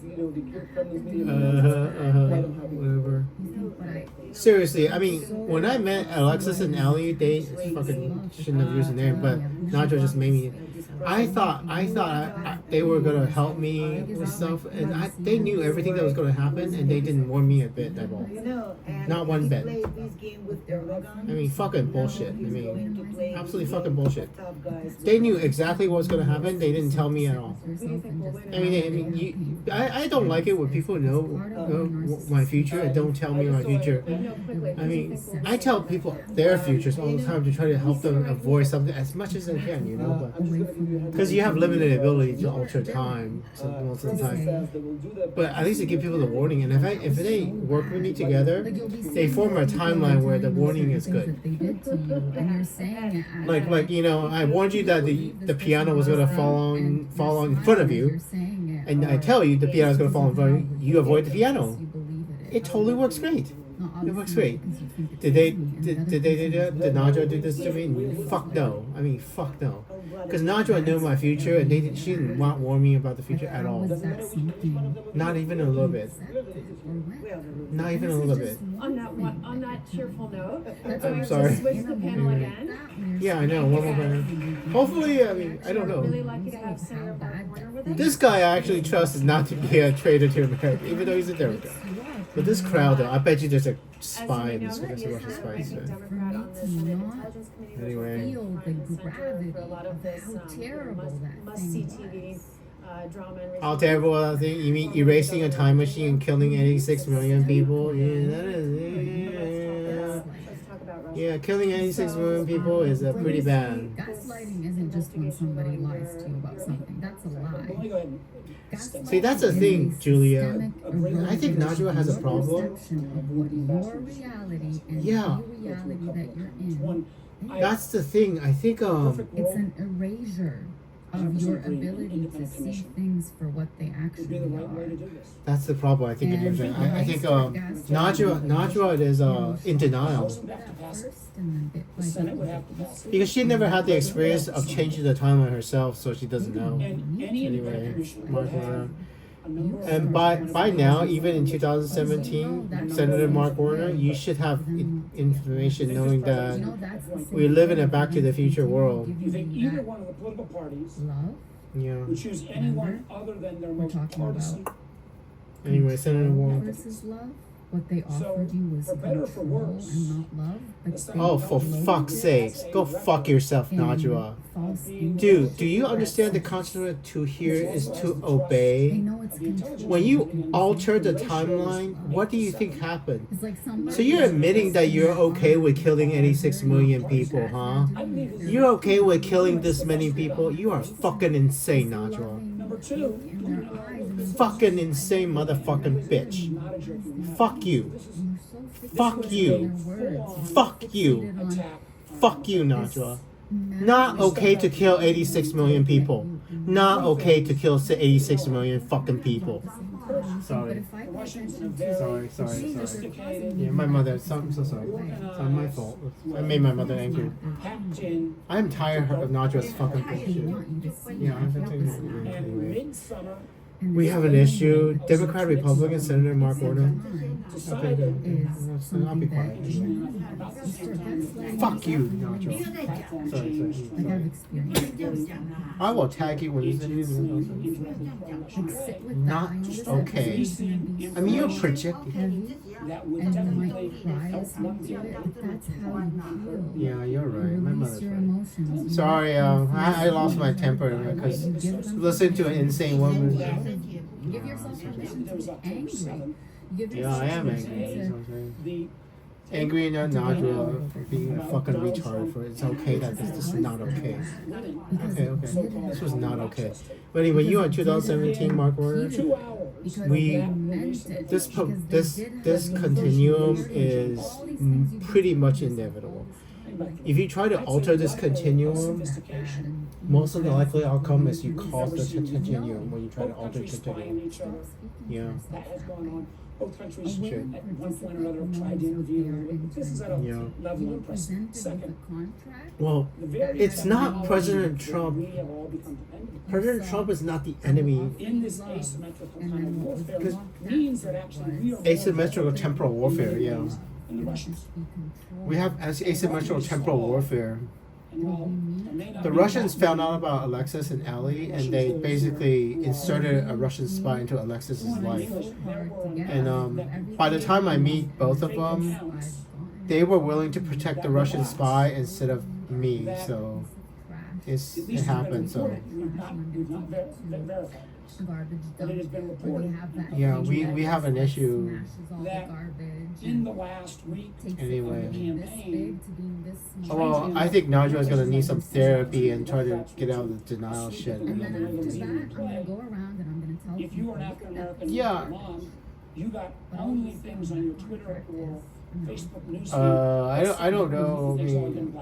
whatever. Seriously, I mean, when I met Alexis and Allie, they fucking shouldn't have used the name, but Najwa just made me. I thought they were gonna help me with stuff, and they knew everything that was gonna happen, and they didn't warn me a bit at all. Not one bit. I mean, fucking bullshit. I mean, absolutely fucking bullshit. They knew exactly what was gonna happen. They didn't tell me at all. I don't like it when people know my future and don't tell me my future. I mean, I tell people their futures all the time to try to help them avoid something as much as I can, but because you have limited ability to alter time most of the time. But at least I give people the warning, and if they work with me together, they form a timeline where the warning is good. Like I warned you that the piano was gonna fall in front of you, and I tell you the piano is gonna fall in front of you. You avoid the piano. It totally works great. It works great. Did they do that? Did Najwa do this to me? Fuck no. I mean, fuck no. Because Najwa knew my future, and she didn't warn me about the future at all. Not even a little bit. Not even a little bit.
On that cheerful note,
I'm sorry.
switch the panel again.
Yeah, I know. One more panel. Hopefully, I mean, I don't know.
Really lucky to have Senator Mark Warner with us.
This guy I actually trust is not to be a traitor to America, even though he's a Democrat. But this crowd, though, I bet you there's a spy in this one. There's a Russian spy. So. Anyway.
For a lot of this must-see TV drama and
how terrible that thing. You mean erasing a time machine and killing 86 million people? Yeah, that is. Yeah, killing 86 million people is pretty bad.
Gaslighting isn't just when somebody lies to you about something. That's a lie.
See, that's the thing, Julia. I think Najwa has a problem. Yeah. That's the thing. I think
it's an erasure of your ability to see things for what they actually are.
That's the problem. I think Najwa is in denial because she never had the experience of changing the timeline herself, so she doesn't know. Anyway, Mark Warner. And by now, even in 2017, Senator Mark Warner, you should have information knowing that we live in a Back to the Future world.
You think either one of the political parties would choose anyone other than their most partisan?
Anyway, Senator Warner.
Versus love. what they offered you was
for better or for
control
worse,
and not love. But they
Oh, for fuck's sakes. Go fuck yourself, Najwa.
false
Dude, do you understand the concept to hear is to
They
obey?
know it's control.
When you alter the timeline, what do you think happened?
It's like somebody
So you're admitting that you're okay with killing 86 million people, huh? You're okay with killing this many people? You are fucking insane, Najwa.
Number two,
in their eyes and
Fucking insane motherfucking bitch.
not a jerky.
Fuck you. Fuck
their
you.
words.
Fuck you. Fuck you, Najwa. Not okay to kill 86 million people. Not okay to kill 86 million fucking people.
But
Sorry.
if I pay
Russians in a
attention
very
Sorry.
sophisticated,
Yeah, my mother. I'm so sorry. It's not my fault. I made my mother angry.
packed in,
I'm tired of Najwa's fucking
they
bullshit.
want you to see
Yeah, I'm
the
thinking
opposite.
and
anyway.
midsummer
We have an issue. Democrat, Republican, Senator Mark Warner.
decided
I'll be quiet. Fuck you, Najwa.
platform
Sorry.
change.
Like I've experienced.
I will tag you when you send me the
Like sit with
Not
that. I know this
okay.
is gonna be
I mean, you're
so
projecting.
heavy,
That would
and you
definitely
might cry
help
as much
them.
of it, but that's how you feel.
Yeah, you're right. My
Release
mother's
your
right.
emotions.
Sorry, I lost my temper because listening to an insane woman.
Give yourself permission
There was
to be
October
angry.
7th.
Give
Yeah, I am
yourself
angry.
permission
That's what I'm saying.
The
Angry at Najwa for being a fucking retard. For it's okay that this is not okay. Okay. This was not okay. But anyway, you on 2017, Mark Warner.
2 hours.
because
We-
they meant it.
This
Because they
this
did have
this
negotiations.
continuum is
All these things you do
pretty
for
much
yourself.
inevitable. If you try to alter this continuum,
Sophistication.
most of the likely outcome is you cause the continuum when you try to
Both
alter
countries spying
continuum.
each other.
Yeah.
That has gone on. Both countries
Sure.
at one point or another have tried to intervene. But this is at a
Yeah.
level
You
of
were
press.
presented with
Second,
a contract.
Well,
the very
it's not
technology
President
that
Trump.
We have all become dependent.
President Trump is not the enemy.
In this asymmetrical
And
kind
then
of
what was
warfare
blocked
means
after
that actually
was-
we are more
Asymmetrical temporal warfare, yeah.
and the Russians.
We have asymmetrical temporal warfare.
And while there may not
The
be
Russians
that
found out about Alexis and Allie, and they basically inserted a Russian spy into Alexis's life. And by the time I meet both of them, they were willing to protect the Russian spy instead of me. So
at
it
least it's been
happened. So
reported. We've not verified.
Garbage
But it has been
dump,
reported
where they have that
Yeah,
thing
we
that
have an issue.
smashes all the
that
garbage
in
and
the last week
takes it
Anyway.
from being this big to being this small.
well, I think Najwa is gonna need some therapy and try to get out of the denial shit.
And then after that, I'm gonna go around and I'm gonna tell
if you
people,
are an African American
Yeah.
mom, you got only things on your Twitter or Facebook news.
I don't know. I mean,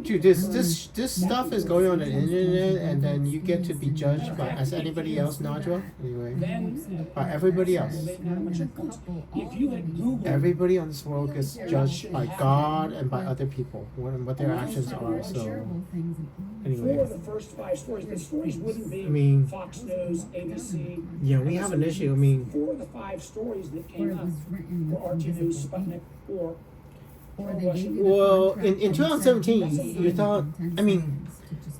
dude, this stuff is going on the internet, and then you get to be judged by as anybody else, Najwa. Anyway, by everybody else.
If you had Googled
Everybody on this world gets judged by God and by other people, what their actions are. So anyway,
for the first 5 stories, the stories wouldn't be
I mean,
Fox News, ABC.
yeah, we have an issue. I mean,
For the 5 stories that
or
came
it
up
was written
for
with
RT News,
invisible
Sputnik,
ink.
or
Or they gave you the
well,
contract
in
and said,
2017, you thought. I mean,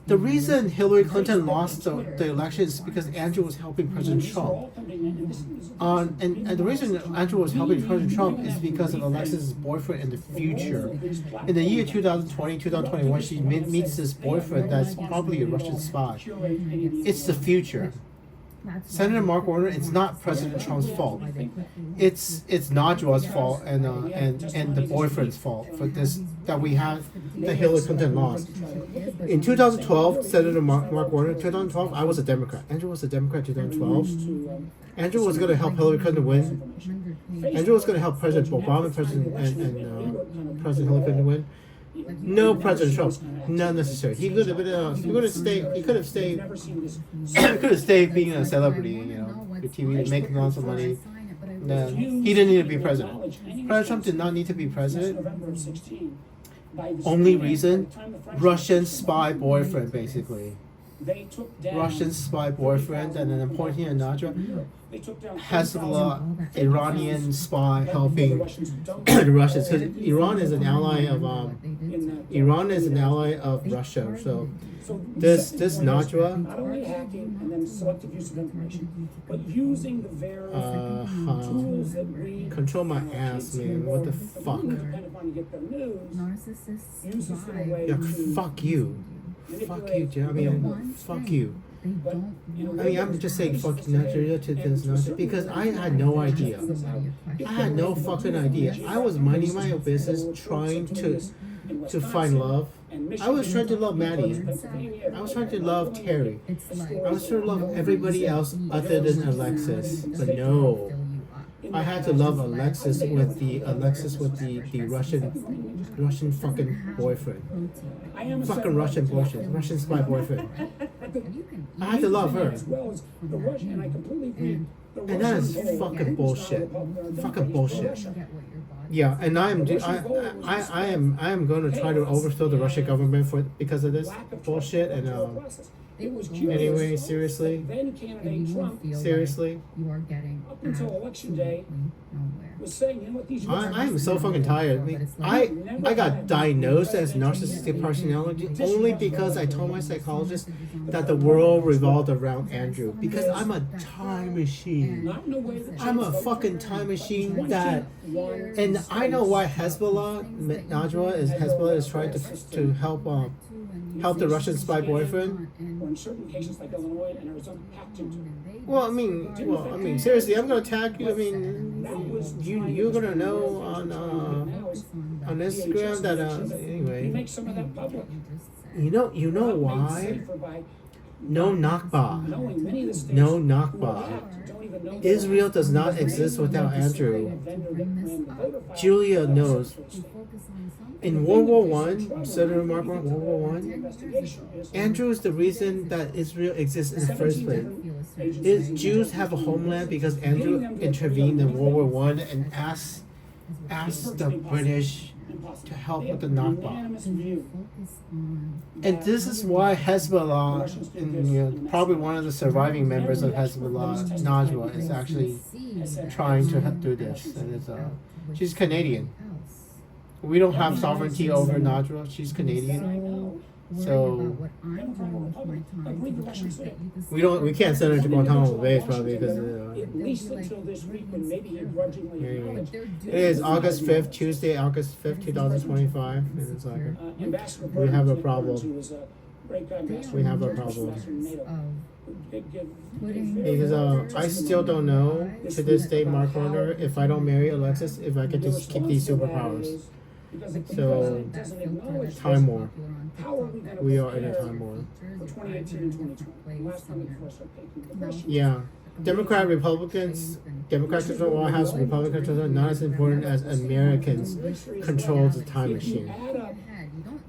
the reason Hillary Clinton lost the election is because Andrew was helping President Trump. And the reason Andrew was helping President Trump is because of Alexis' boyfriend in the future. In the year 2020, 2021, she meets this boyfriend that's probably a Russian spy. It's the future. Senator Mark Warner, it's not President Trump's fault. It's Najwa's fault and the boyfriend's fault for this that we had that Hillary Clinton lost. In 2012, Senator Mark Warner, 2012, I was a Democrat. Andrew was a Democrat in 2012. Andrew was going to help Hillary Clinton win. Andrew was going to help President Obama and President Hillary Clinton win. No President Trump, not necessary. He could have been. He could have stayed. He could have stayed. He could have stayed being a celebrity, with TV, making lots of money. No, he didn't need to be president. President Trump did not need to be president. Only reason, Russian spy boyfriend, basically.
they took down
Russian spy boyfriend and then pointing at Najwa.
They took down
Hezbollah,
30,000
Iranian spy
but
helping
the Russians don't.
the Russians, because Iran is an ally of
In that,
Iran is an ally of Russia. So
so
this Najwa,
not only hacking and then selective use of information, but using the various tools that we
control my ass, man. What the fuck?
depend upon to get the news,
Narcissists
use this in a
drive
way
Yeah,
to
fuck you. Fuck you, Jim. I mean, fuck you.
they don't
I mean, I'm just saying fuck Nigeria to this Nigeria because I had no idea. I had no fucking idea. I was minding my own business, trying to find love. I was trying to love Maddie. I was trying to love Terry.
it's like
I was trying to love everybody else other than Alexis. But no, I had to love Alexis with the Russian fucking boyfriend. Fucking Russian boyfriend. Russian spy boyfriend. I had to love her.
as well as the Russian, and I completely agree. The
And that is
Russians hold
fucking bullshit. Fucking bullshit.
get what your body
Yeah, and I am going to try to overthrow the Russian government because of this
lack of
bullshit. And
process. It was curious.
anyway, seriously,
Then
and
candidate
you will
Trump
feel
seriously,
like you are getting
Up until election day,
absolutely nowhere.
was saying, you know what, these
I'm so fucking tired. I got diagnosed as narcissistic personality only because I told my psychologist that the world revolved around Andrew because I'm a time machine.
not in a way that
I'm a fucking time machine that, and I know why Hezbollah is trying to help the Russian spy boyfriend.
or in certain cases like Illinois and Arizona hacked into.
Well, I mean, seriously, I'm gonna tag you. I mean, you're gonna know on Instagram that
We
anyway.
make some of that public.
You know
Made
why?
safer by
No Nakba.
knowing many of the states
No
were
Nakba.
hacked, don't even know
Israel does not exist without Andrew. Julia knows. In World War One, Senator Mark World War One, Andrew is the reason that Israel exists in the first place. Jews have a homeland because Andrew intervened in World War One and asked the British to help with the Nakba. And this is why Hezbollah, and probably one of the surviving members of Hezbollah, Najwa, is actually trying to do this. And it's she's Canadian. We don't have sovereignty over Najwa. She's Canadian. So we can't send her to Guantanamo Bay probably because
at least until this week when maybe he grudgingly acknowledged.
it is August 5th, Tuesday, August 5th, 2025. And it's like
Ambassador
we have a
Burns,
problem.
who was a great guy, Ambassador
We have a
Burns,
problem.
Ambassador NATO,
putting
Because I still don't know to this day, Mark Horner, if I don't marry Alexis, if I could just keep these superpowers. So, time war. We are in a time war.
For 2018 and 2020, last time we first started taking the question.
Yeah. Democrats control the White House, Republicans control not as important as Americans control the time machine.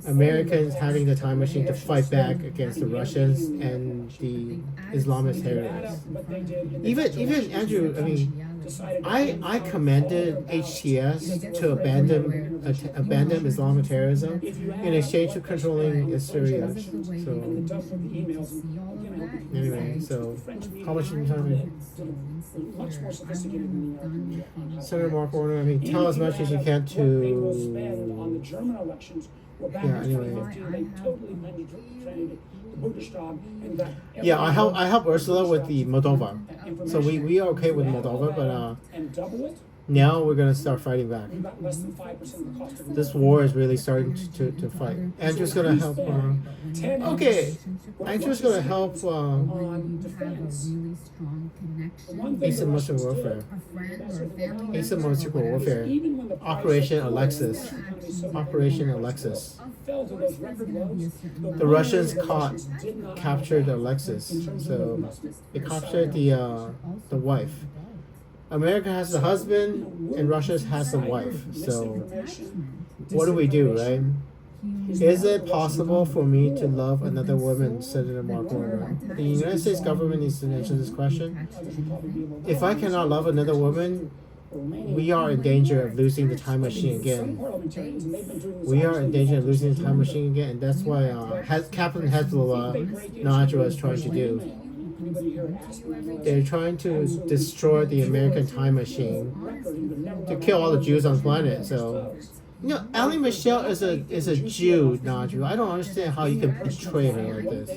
Americans having the time machine to fight back against the Russians and the Islamist terrorists. Even Andrew, I mean, I commended HTS to abandon Islamic terrorism in exchange for controlling Syria. So anyway, so how much time?
Much more sophisticated than the
Senator Mark Warner, I mean, tell as much as you can
they will spend
to.
on the German elections. Were back
Yeah,
in
anyway.
2015, they totally penetrated the Bundestag and got
Yeah, I help Ursula with the Moldova. So we are okay with Moldova, but
and double it.
now we're gonna start fighting back.
We got less than 5% of the cost of
This war is really starting to fight. Andrew's gonna help. Okay, Andrew's gonna help.
on defense.
Asymmetrical warfare. Asymmetrical warfare.
Even when the price
Operation
of oil
Alexis. Operation Alexis.
fell to those record lows,
The Russians captured Alexis, so they captured the wife. America has the husband, and Russia has the wife. So what do we do, right? Is it possible for me to love another woman, Senator Mark Warner? The United States government needs to answer this question. If I cannot love another woman, we are in danger of losing the time machine again. We are in danger of losing the time machine again, and that's why Captain Hezbollah, Najwa, is trying to do. They're trying to destroy the American time machine to kill all the Jews on the planet. So, Allie Michelle is a Jew, Najwa. I don't understand how you can portray her like this.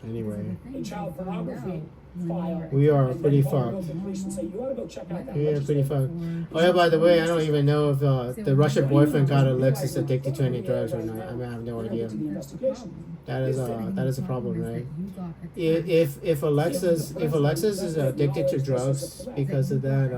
Anyway,
a child pornography file.
we are pretty fucked. We are pretty fucked. Oh yeah, by the way, I don't even know if the Russian boyfriend got Alexis addicted to any drugs or not. I mean, I have no idea. That is a problem, right? If Alexis is addicted to drugs because of that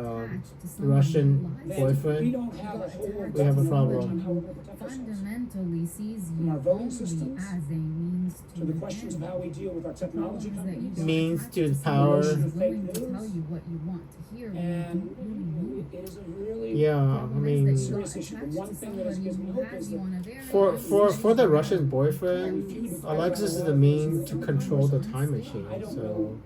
Russian boyfriend, we have a problem.
Fundamentally sees
In
you
our voting
only
systems,
as a means
to the questions of how we deal with our technology companies,
Means to power.
willing to tell you what you want to hear.
and it is a really
Yeah, I mean,
serious issue. The one thing that gives me hope is that
for the Russian boyfriend, Alexis is the mean to control the time machine. So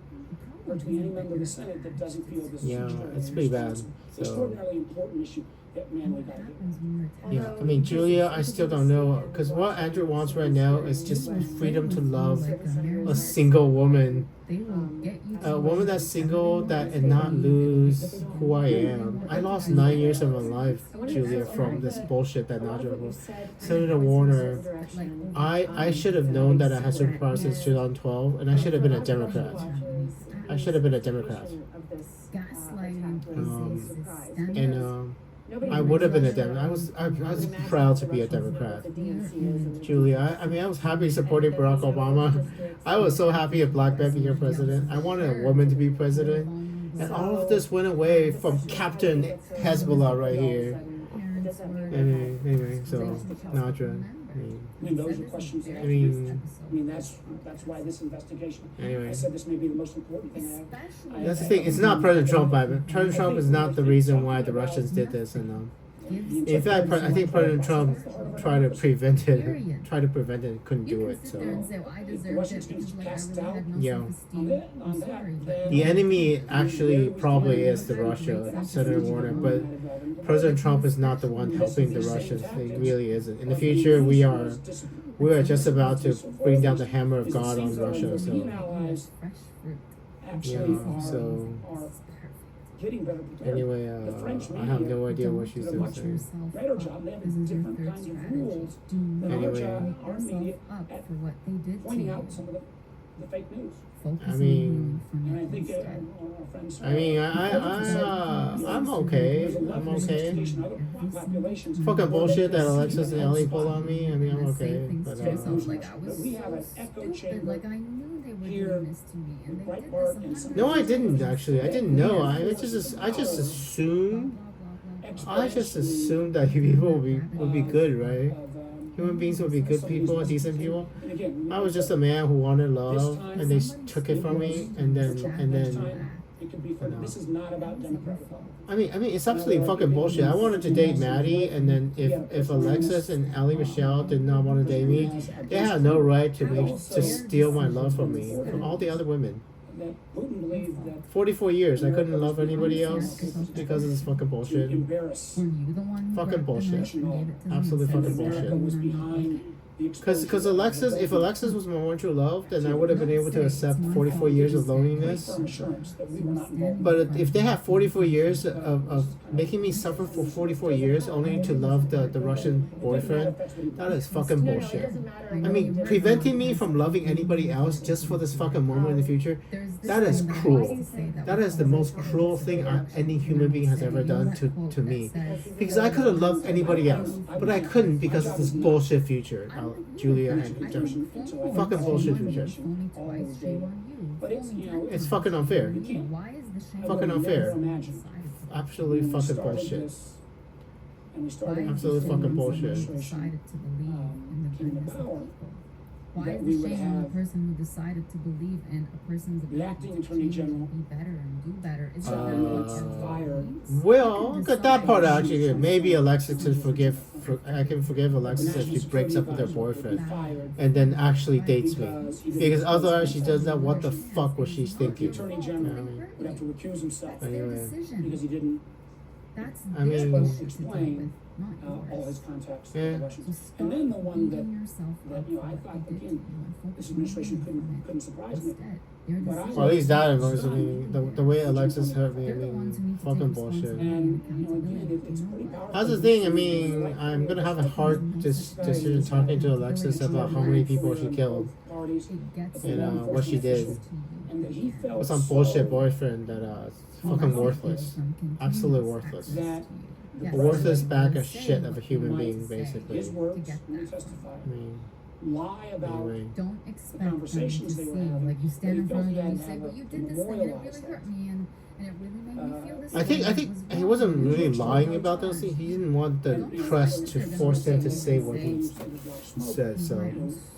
virtually any member of the Senate that doesn't feel this is
yeah,
extraordinary
it's pretty bad.
responsible.
So
Extraordinarily important issue that man we gotta do.
yeah, I mean, Julia, I still don't know, because what Andrew wants right now is just freedom to love a single woman. A woman that's single that and not lose who I am. I lost 9 years of my life, Julia, from this bullshit that Najwa wrote. Senator Warner, I should have known that I had superpowers since 2012, and I should have been a Democrat. I should have been a Democrat. And I would have been a Democrat. I was proud to be a Democrat. Julia, I mean, I was happy supporting Barack Obama. I was so happy a black man became president. I wanted a woman to be president. And all of this went away from Captain Hezbollah right here. Anyway, so, Najwa.
I mean, those are questions that
I mean,
that's why this investigation.
Anyway.
I said this may be the most important thing I
That's the thing. It's not President Trump, either. President Trump is not the reason why the Russians did this. And in fact, I think President Trump tried to prevent it, couldn't do it. So yeah, the enemy actually probably is the Russia, Senator Warner, but President Trump is not the one helping the Russians. He really isn't. In the future, we are just about to bring down the hammer of God on Russia. So yeah, so. Anyway, I have no idea what she's doing.
Better job. They have different kinds of rules.
Anyway,
Our media at pointing out some of the fake news.
I mean,
And I think our friends.
I'm okay. I'm okay. Fucking bullshit that Alexis and Ellie pulled on me. I mean, I'm okay. But
we have an echo chamber
Like I knew they were
here
doing this to me, and they did
Breitbart
this
and
no, I didn't actually. I didn't know. I just assumed. I just assumed that people would be good, right? Human beings would be good people, decent people. I was just a man who wanted love, and they took it from me, and then.
it could be fun. This is not about Democrat Republican.
I mean, it's absolutely fucking bullshit. I wanted to date Maddie, and then if Alexis and Allie Michelle did not want to date me, they had no right to steal my love from me, from all the other women.
That Putin believed that
44 years, I couldn't love anybody else because of this fucking
to
bullshit.
embarrass
Fucking bullshit. Absolutely fucking
America was
bullshit.
behind the
Because
exposure.
if Alexis was my one true love, then I would have been able to accept 44 years of loneliness.
Firm assurance that we were not involved.
But if they have 44 years of making me suffer for 44 years only to love the Russian boyfriend, that is fucking bullshit. I mean, preventing me from loving anybody else just for this fucking moment in the future, that is cruel. That is the most cruel thing any human being has ever done to me. Because I could have loved anybody else, but I couldn't because of this bullshit future, Julia and John. Fucking bullshit future.
But it's,
It's fucking unfair. Fucking unfair. Absolutely
when we
fucking
started
bullshit.
this, and we started
Absolute fucking bullshit.
administration, came to power,
Why
that
is
we
the
would
shame on the
have
person who decided to believe in a person's
the
ability
acting
to
attorney
change
general
and be better and do better? Is
fired.
Well, look at that part actually. Maybe Alexis can forgive. I can forgive Alexis if she breaks up with her boyfriend and then actually dates me. Because otherwise she does that. What the fuck was she
The
thinking?
attorney
You know
general
what I mean?
would have to recuse himself
That's their
Anyway.
decision.
because he didn't
That's
I mean-
their
supposed
issue
to
to deal
explain
with, not
all his
yours.
contacts
Yeah.
with the
So
Russians.
stop
And then the one
beating
that
yourself
that,
up
you know, I
for
thought,
what they did
again,
to you and focus
this
on
administration
moving from it.
couldn't surprise me.
Instead, your
But I
decision.
Well, at least that
Son.
was, I mean, the way Alexis hurt me, I
They're the ones who
mean,
need to
fucking
take
bullshit.
responsibility
And,
and
you know, again,
accountability.
it's
You know
pretty
what?
powerful.
That's the thing. I mean, I'm gonna have a hard decision talking to Alexis about how many people she killed
Parties,
It gets
and
you.
what she did.
To you.
and that he felt
With some
so
bullshit boyfriend that is fucking worthless. Absolutely worthless.
that the
Yes.
Worthless bag of
Say
shit
what
of a
you
human
want
being,
to say.
basically.
his words
get
when he
that.
testified
I mean,
lie about
anyway.
Don't expect them to
conversations
see
they were having,
like you stand
they
in
felt
front of
he
them
had
and
to
say,
have
"But
a
you did this and it really
memorialized
hurt
that.
me and it really made me feel this
I think
way.
I
and
think
it was
he
wrong."
wasn't really
You
lying
don't
about those
charge.
things. He didn't want the press to force him to say what he said. So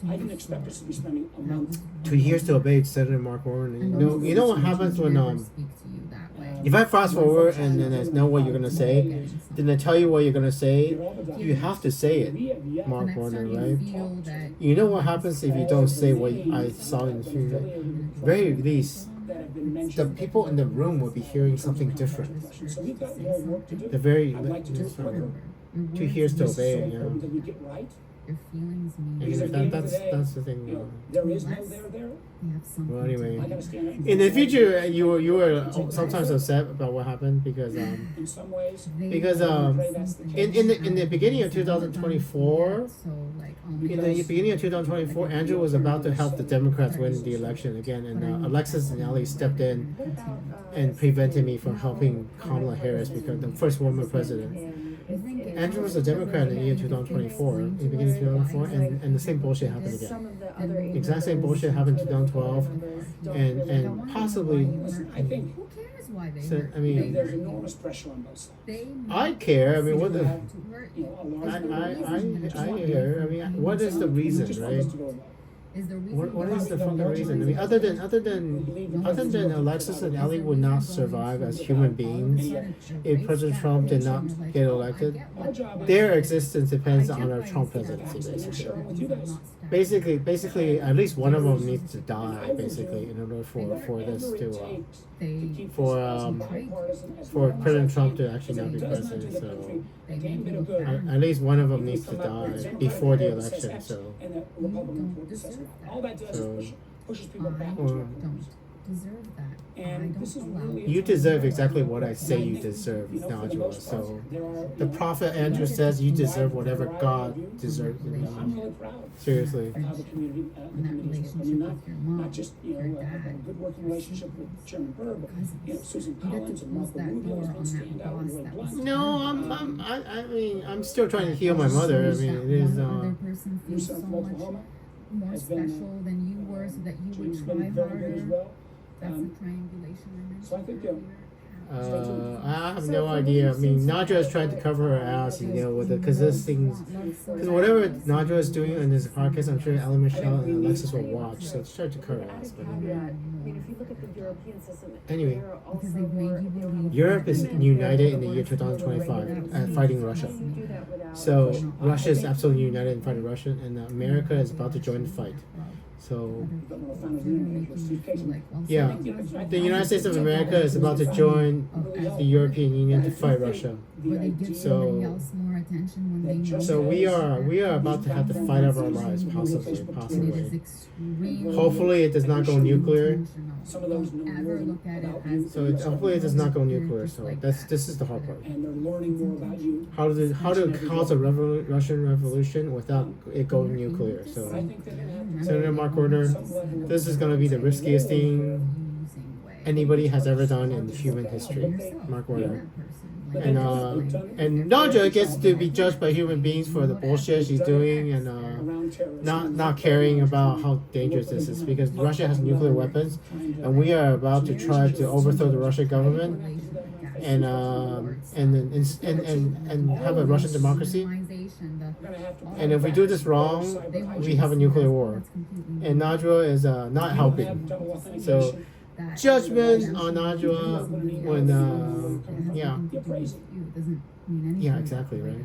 I didn't expect us to be spending a month.
2 years to obey Senator Mark Warren. And you know what happens when if I fast forward and then I know what you're gonna say, then I tell you what you're gonna say, you have to say it, Mark Warner, right? You know what happens if you don't say what I saw in the future? Very least, the people in the room will be hearing something different.
So we've got more work to do.
The very
I'd like to do it quicker.
2 years to
This is
obey,
so
you know.
important that we get right.
Your feelings mean
Because at the end of the day,
That's the thing.
You know, there is no there there.
you have something.
Well, anyway.
I gotta stand up.
In the future, you were sometimes upset about what happened because
In some ways,
because
I pray that's the case.
in the beginning of 2024. In the beginning of 2024, Andrew was about to help the Democrats win the election again, and Alexis and Allie stepped in and prevented me from helping Kamala Harris become the first woman president. Andrew was a Democrat in the year 2024, in the beginning of 2024, and the same bullshit happened again.
Some of the other
Exact same bullshit happened in 2012, and possibly.
I think
Who cares why they
So,
hurt?
I mean-
there's enormous pressure on both sides.
They
I care. I mean, what the?
You know, a large number of
I hear. I mean, what is the reason,
just
right?
want us to go well.
Is the reason
What is the fucking reason? I mean, other than Alexis and Ellie would not survive as human beings if President Trump did not get elected.
Our job is
Their existence depends on our Trump presidency,
to share
basically.
with you guys.
Basically, at least one of them needs to die, basically, in order for this to for President Trump to actually not be president. So at least one of them needs to die before the election. So.
And that Republican report says all that does is pushes people back into
Or-
our corners.
deserve that. I
And
don't
this is
allow
really
You deserve exactly what I say you deserve, Najwa. So the prophet Andrew says you deserve whatever God deserves. You
I'm
know?
really proud
Seriously.
of how the community,
in that
communities work. I
relationship
mean,
with your mom,
not just, you know,
your
a
dad,
good working relationship with Chairman Burr, but, you know, Susan
you get
Collins
to
and
close
Martha
that
Rubio
door
has
on
been
that
stand out and
boss
really
that was
blunt.
No, I mean, I'm still trying to heal my mother. I mean, it is.
One other person feels
Newsom
so
from
much
Oklahoma
more
has been,
special than you were, so that you would
she's
try
been very good as
harder.
well.
That's the triangulation I mentioned.
So I think,
earlier.
I have no idea. I mean, Najwa is trying to cover her ass, you know, with it, because this thing's. Because whatever Najwa is doing in this podcast, I'm sure Ellen Michelle and Alexis will watch, so it's trying to cover her ass. But anyway.
I mean, if you look at the European system,
Anyway.
they're also
Because they've made
more
you believe.
Europe is united in the year 2025 at fighting Russia.
You do that without.
So Russia is absolutely united in fighting Russia, and America is about to join the fight. So yeah, the United States of America is about to join the European Union to fight Russia.
Where they give
So-
somebody else more attention when they know.
So we are about to have the fight of our lives, possibly.
And it is extremely.
Hopefully, it does not go nuclear.
intentional.
Some of those
Don't
know
ever
more
look at it
about
as.
you.
So hopefully, it does not go nuclear. So this is the hard part.
And they're learning more about you.
How to cause a Russian revolution without it going nuclear. So
I think they're gonna have
Senator Mark Warner, this is going to be the riskiest thing anybody has ever done in human history. Mark Warner. And Najwa gets to be judged by human beings for the bullshit she's doing and
around terrorists.
not caring about how dangerous this is, because Russia has nuclear weapons and we are about to try to overthrow the Russian government. and have a Russian democracy. And if we do this wrong, we have a nuclear war. And Najwa is not helping. So judgment on Najwa when yeah, exactly, right.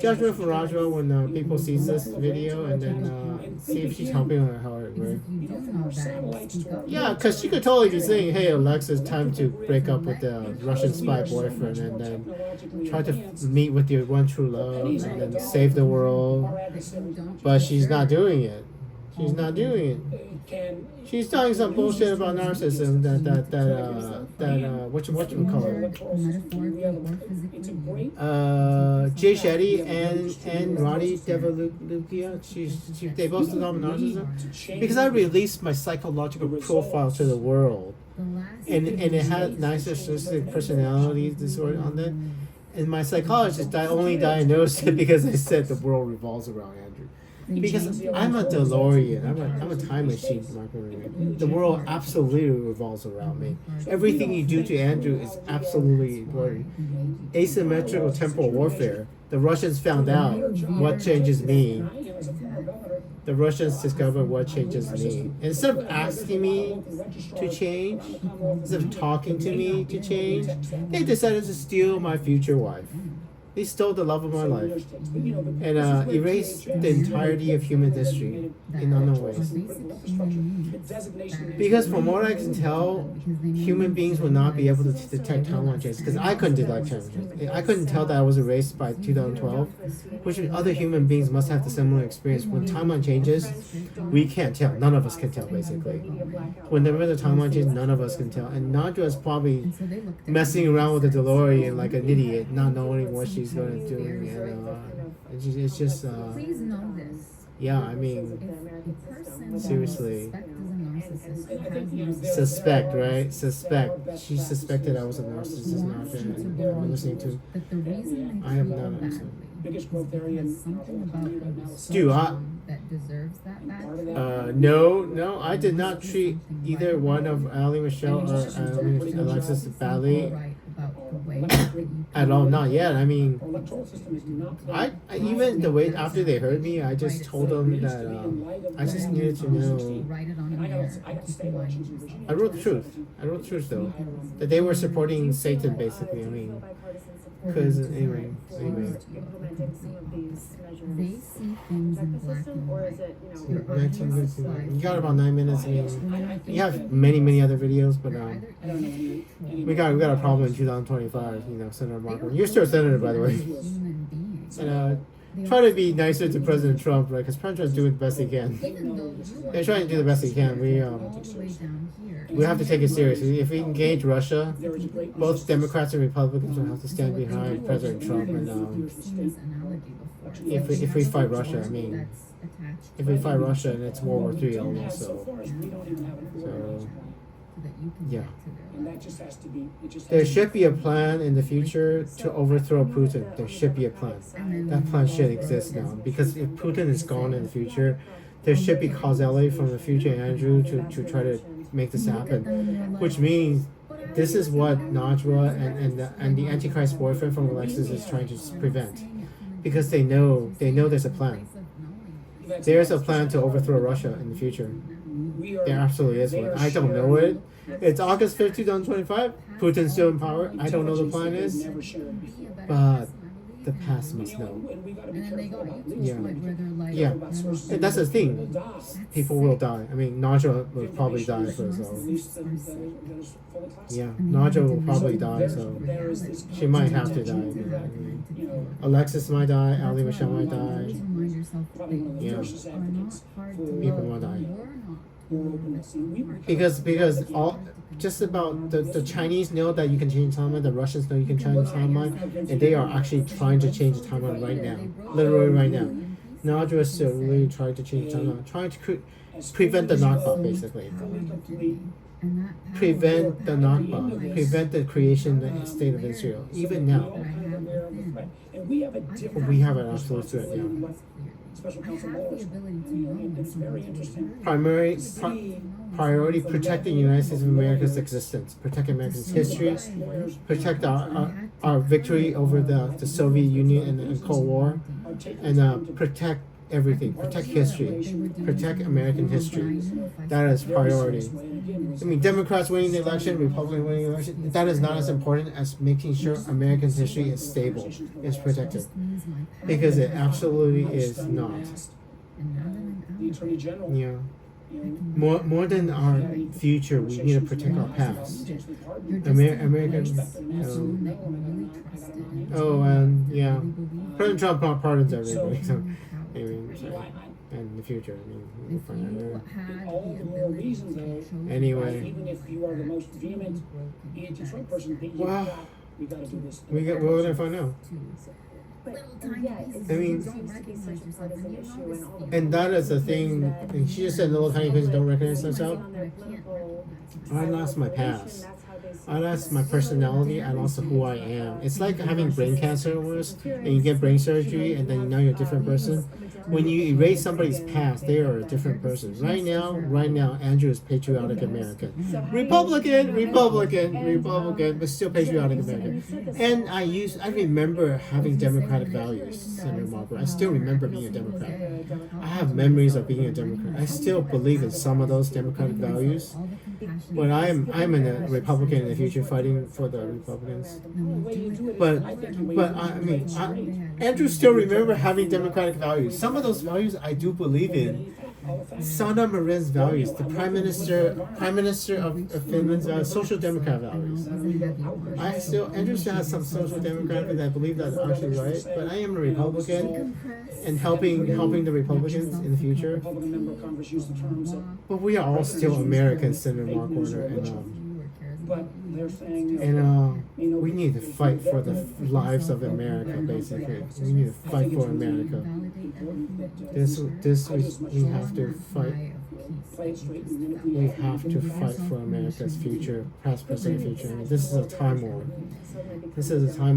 Judgment for Najwa when people see this video and then see if she's helping her hard, right? Yeah, because she could totally be saying, hey, Alexa, it's time to break up with the Russian spy boyfriend and then try to meet with your one true love and then save the world. But she's not doing it. She's not doing it. She's talking some bullshit about narcissism what you call it? Jay Shetty and Roddy Devalukia, they both talk about narcissism because I released my psychological profile to the world, and it had narcissistic personality disorder on it, and my psychologist only diagnosed it because I said the world revolves around Andrew. Because I'm a DeLorean, I'm a time machine, Mark. The world absolutely revolves around me. Everything you do to Andrew is absolutely important. Asymmetrical temporal warfare. The Russians found out what changes me. The Russians discovered what changes me. Instead of asking me to change, instead of talking to me to change, they decided to steal my future wife. They stole the love of my life and erased the entirety of human history in unknown ways. Because from what I can tell, human beings will not be able to detect timeline changes. Because I couldn't detect timeline changes. I couldn't tell that I was erased by 2012, which other human beings must have the similar experience. When timeline changes, we can't tell. None of us can tell, basically. Whenever the timeline changes, none of us can tell. And Najwa is probably messing around with the DeLorean like an idiot, not knowing what she's going to do. And it's just yeah, I mean, seriously. Suspect, right? Suspect. She suspected I was a narcissist now. I'm listening to. I am not a narcissist. Do I? No, I did not treat either one of Allie Michelle or Alexis badly at all. Not yet. I mean, I even the way after they heard me, I just told them that I just needed to know. I wrote the truth. Though, that they were supporting Satan, basically. I mean, because anyway.
They see things in black and white.
You got about 9 minutes. I mean, you have many other videos, but we got a problem in 2025. Senator Marco. You're still senator, by the way. And try to be nicer to President Trump, right? Because President Trump's doing the best he can. They're trying to do the best he can. We have to take it seriously. If we engage Russia, both Democrats and Republicans will have to stand behind President Trump. And if we fight Russia, I mean, if we fight Russia, and it's World War III almost. So yeah. There should be a plan in the future to overthrow Putin. There should be a plan. That plan should exist now. Because if Putin is gone in the future, there should be causality from the future Andrew to try to make this happen. Which means this is what Najwa and the Antichrist boyfriend from Alexis is trying to prevent. Because they know there's a plan. There's a plan to overthrow Russia in the future. There absolutely is one. I don't know it. It's August 5th, 2025. Putin's still in power. I don't know the plan is. But the past must know. Yeah. And that's the thing. People will die. I mean, Najwa will probably die first. So. Yeah, Najwa will probably die, so she might have to die. Alexis might die. Allie Michelle might die. Yeah. People might die. Because all just about the Chinese know that you can change timeline, the Russians know you can change timeline, and they are actually trying to change the timeline right now, literally right now. Najwa is still really trying to change timeline, trying to prevent the Nakba, basically. Prevent the Nakba, prevent the creation of the state of Israel, even now. We have an absolute threat now.
special
I
counsel
have
Mueller.
the ability to know when
It's very
someone's
interesting.
Priority protecting the United States of America's existence, protect Americans' history, protect our victory over the Soviet Union and the Cold War, and protect everything, protect history, protect American history. That is priority. I mean, Democrats winning the election, Republicans winning the election, that is not as important as making sure American history is stable, is protected. Because it absolutely is not.
The Attorney General.
Yeah.
You know,
More than our future, we need to protect our past. Americans. Yeah. President Trump pardons everybody. So, I mean, and in the future, I mean, we'll find out later.
all the more reason though.
Anyway.
Even if you are the most vehement anti-Trump person, that we gotta do this.
We're gonna find out. I mean, and that is the thing. And she just said little tiny kids don't recognize themselves. I lost my past. I lost my personality. I lost who I am. It's like having brain cancer almost, and you get brain surgery, and then now you're a different person. When you erase somebody's past, they are a different person. Right now, Andrew is patriotic American, Republican, but still patriotic American. And I remember having democratic values, Senator Margaret. I still remember being a Democrat. I have memories of being a Democrat. I still believe in some of those democratic values. But I'm a Republican in the future, fighting for the Republicans. But I mean, Andrew still remember having democratic values. Some of those values I do believe in. Sanna Marin's values, the Prime Minister of Finland's social democrat values. Andrew still has some social democrat values. I believe that's actually right. But I am a Republican, and helping the Republicans in the future. But we are all still Americans, Senator Mark Warner, and we need to fight for the lives of America. Basically, we need to fight for America. We have to fight. We have to fight for America's future, past, present, future. I mean, this is a time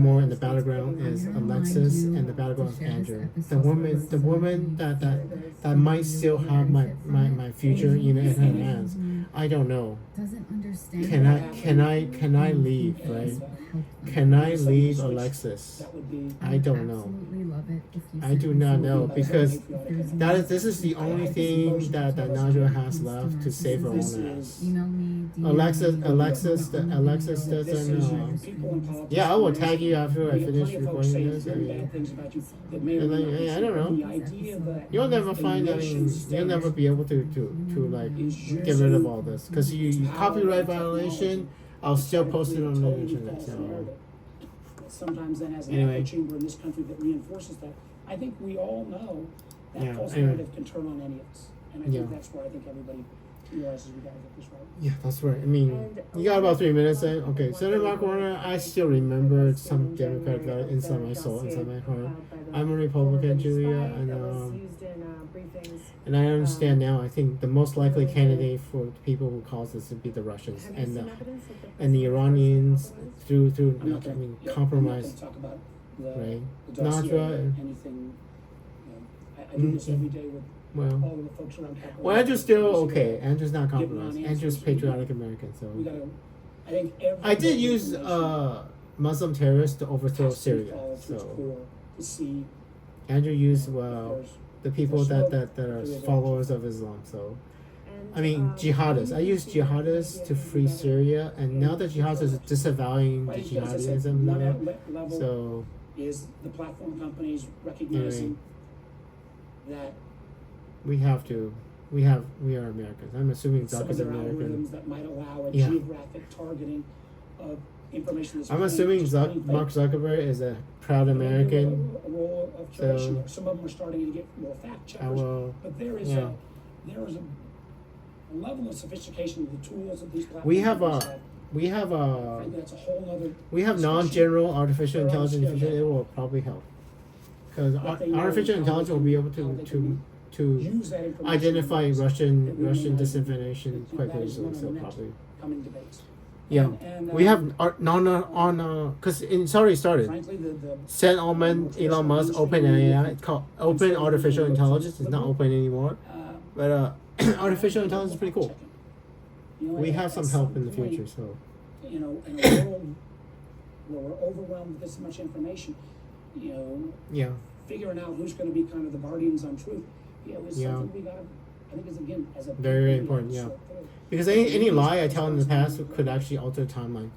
war. And the battleground is Alexis, and the battleground is Andrew. The woman that might still have my future, in her hands. I don't know. Can I leave, right? Can I leave Alexis? I don't know. I do not know, because this is the only thing that Najwa has left to save her own ass. Alexis doesn't. Yeah, I will tag you after I finish recording this. I don't know. You'll never find. You'll never be able to get rid of all this, because you copyright violation. I'll still post it on the internet. So.
Sometimes then has an echo chamber in this country that reinforces that. I think we all know that false narrative can turn on any of us, and I think that's where I think everybody realizes we gotta get this right.
Yeah, that's right. I mean, you got about 3 minutes. Okay, Senator Mark Warner, I still remember some Democratic value inside my soul, inside my heart. I'm a Republican, Julia, and I understand now. I think the most likely candidate for people who cause this would be the Russians and the Iranians through compromise. Right, Najwa.
I do this every day with all of the folks around Capitol.
Well, Andrew's still okay. Andrew's not compromised. Andrew's patriotic American. So I did use Muslim terrorists to overthrow Syria. So Andrew used the people that are followers of Islam. So I mean jihadists. I used jihadists to free Syria, and now the jihadists are disavowing the jihadism now. So
is the platform companies recognizing that we
are Americans. I'm assuming Zuck is American.
That might allow a geographic targeting of information.
I'm assuming Mark Zuckerberg is a proud American.
A role of curation. Some of them are starting to get more fact checkers. But there is a level of sophistication of the tools that these platforms
we have non-general artificial intelligence. It will probably help, because artificial intelligence will be able to identify Russian disinformation quite easily. So probably. Yeah,
And,
we have because it's already started.
frankly, the
Said Allman, Elon Musk, Open AI. It's called Open Artificial Intelligence. It's not open anymore, but artificial intelligence is pretty cool.
you know,
We
at-
have
at
some
some
help in the
point,
future, so
You know, in a world where we're overwhelmed with this much information, you know,
yeah,
figuring out who's going to be kind of the guardians on truth, you know, is
Yeah.
something we got to. I think is again as a
Very, very
people, we
important,
gotta
yeah.
sort through.
because any lie I tell in the past could actually alter the timeline.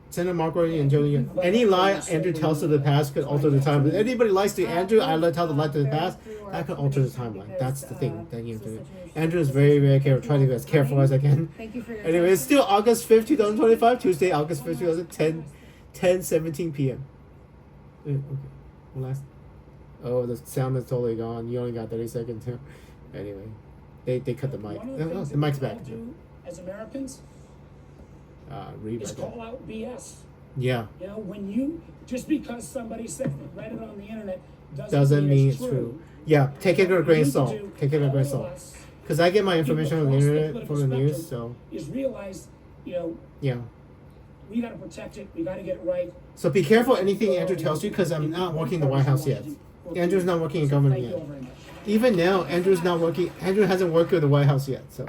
Senator Marco and Julie, any lie Andrew tells to the past could alter the timeline. If anybody lies to Andrew, I tell the lie to the past, that could alter the timeline. That's the thing that you have to do. Andrew is very, very careful, trying to be as careful as I can.
Thank you for your
Anyway, it's still August 5th, 2025, Tuesday, August 5th, 2010, 10:17 p.m. Okay, one last. Oh, the sound is totally gone. You only got 30 seconds. Anyway, they cut the mic.
One of
Oh,
the things
the
that
mic's
we
back.
all do as Americans
Read
is
right there.
call out BS.
Yeah,
You know, when you just because somebody said read it on the internet
doesn't mean it's true. Yeah, take it with a grain of salt. Take it with a grain of salt. Because I get my information from the internet, from the news, so
Is realize, you know,
yeah.
we got to protect it. We got to get it right.
So be careful anything Andrew tells you, because I'm not working in the White House yet. Andrew's not working in government
Thank you all
yet.
very much.
Even now, Andrew's not working. Andrew hasn't worked with the White House yet, so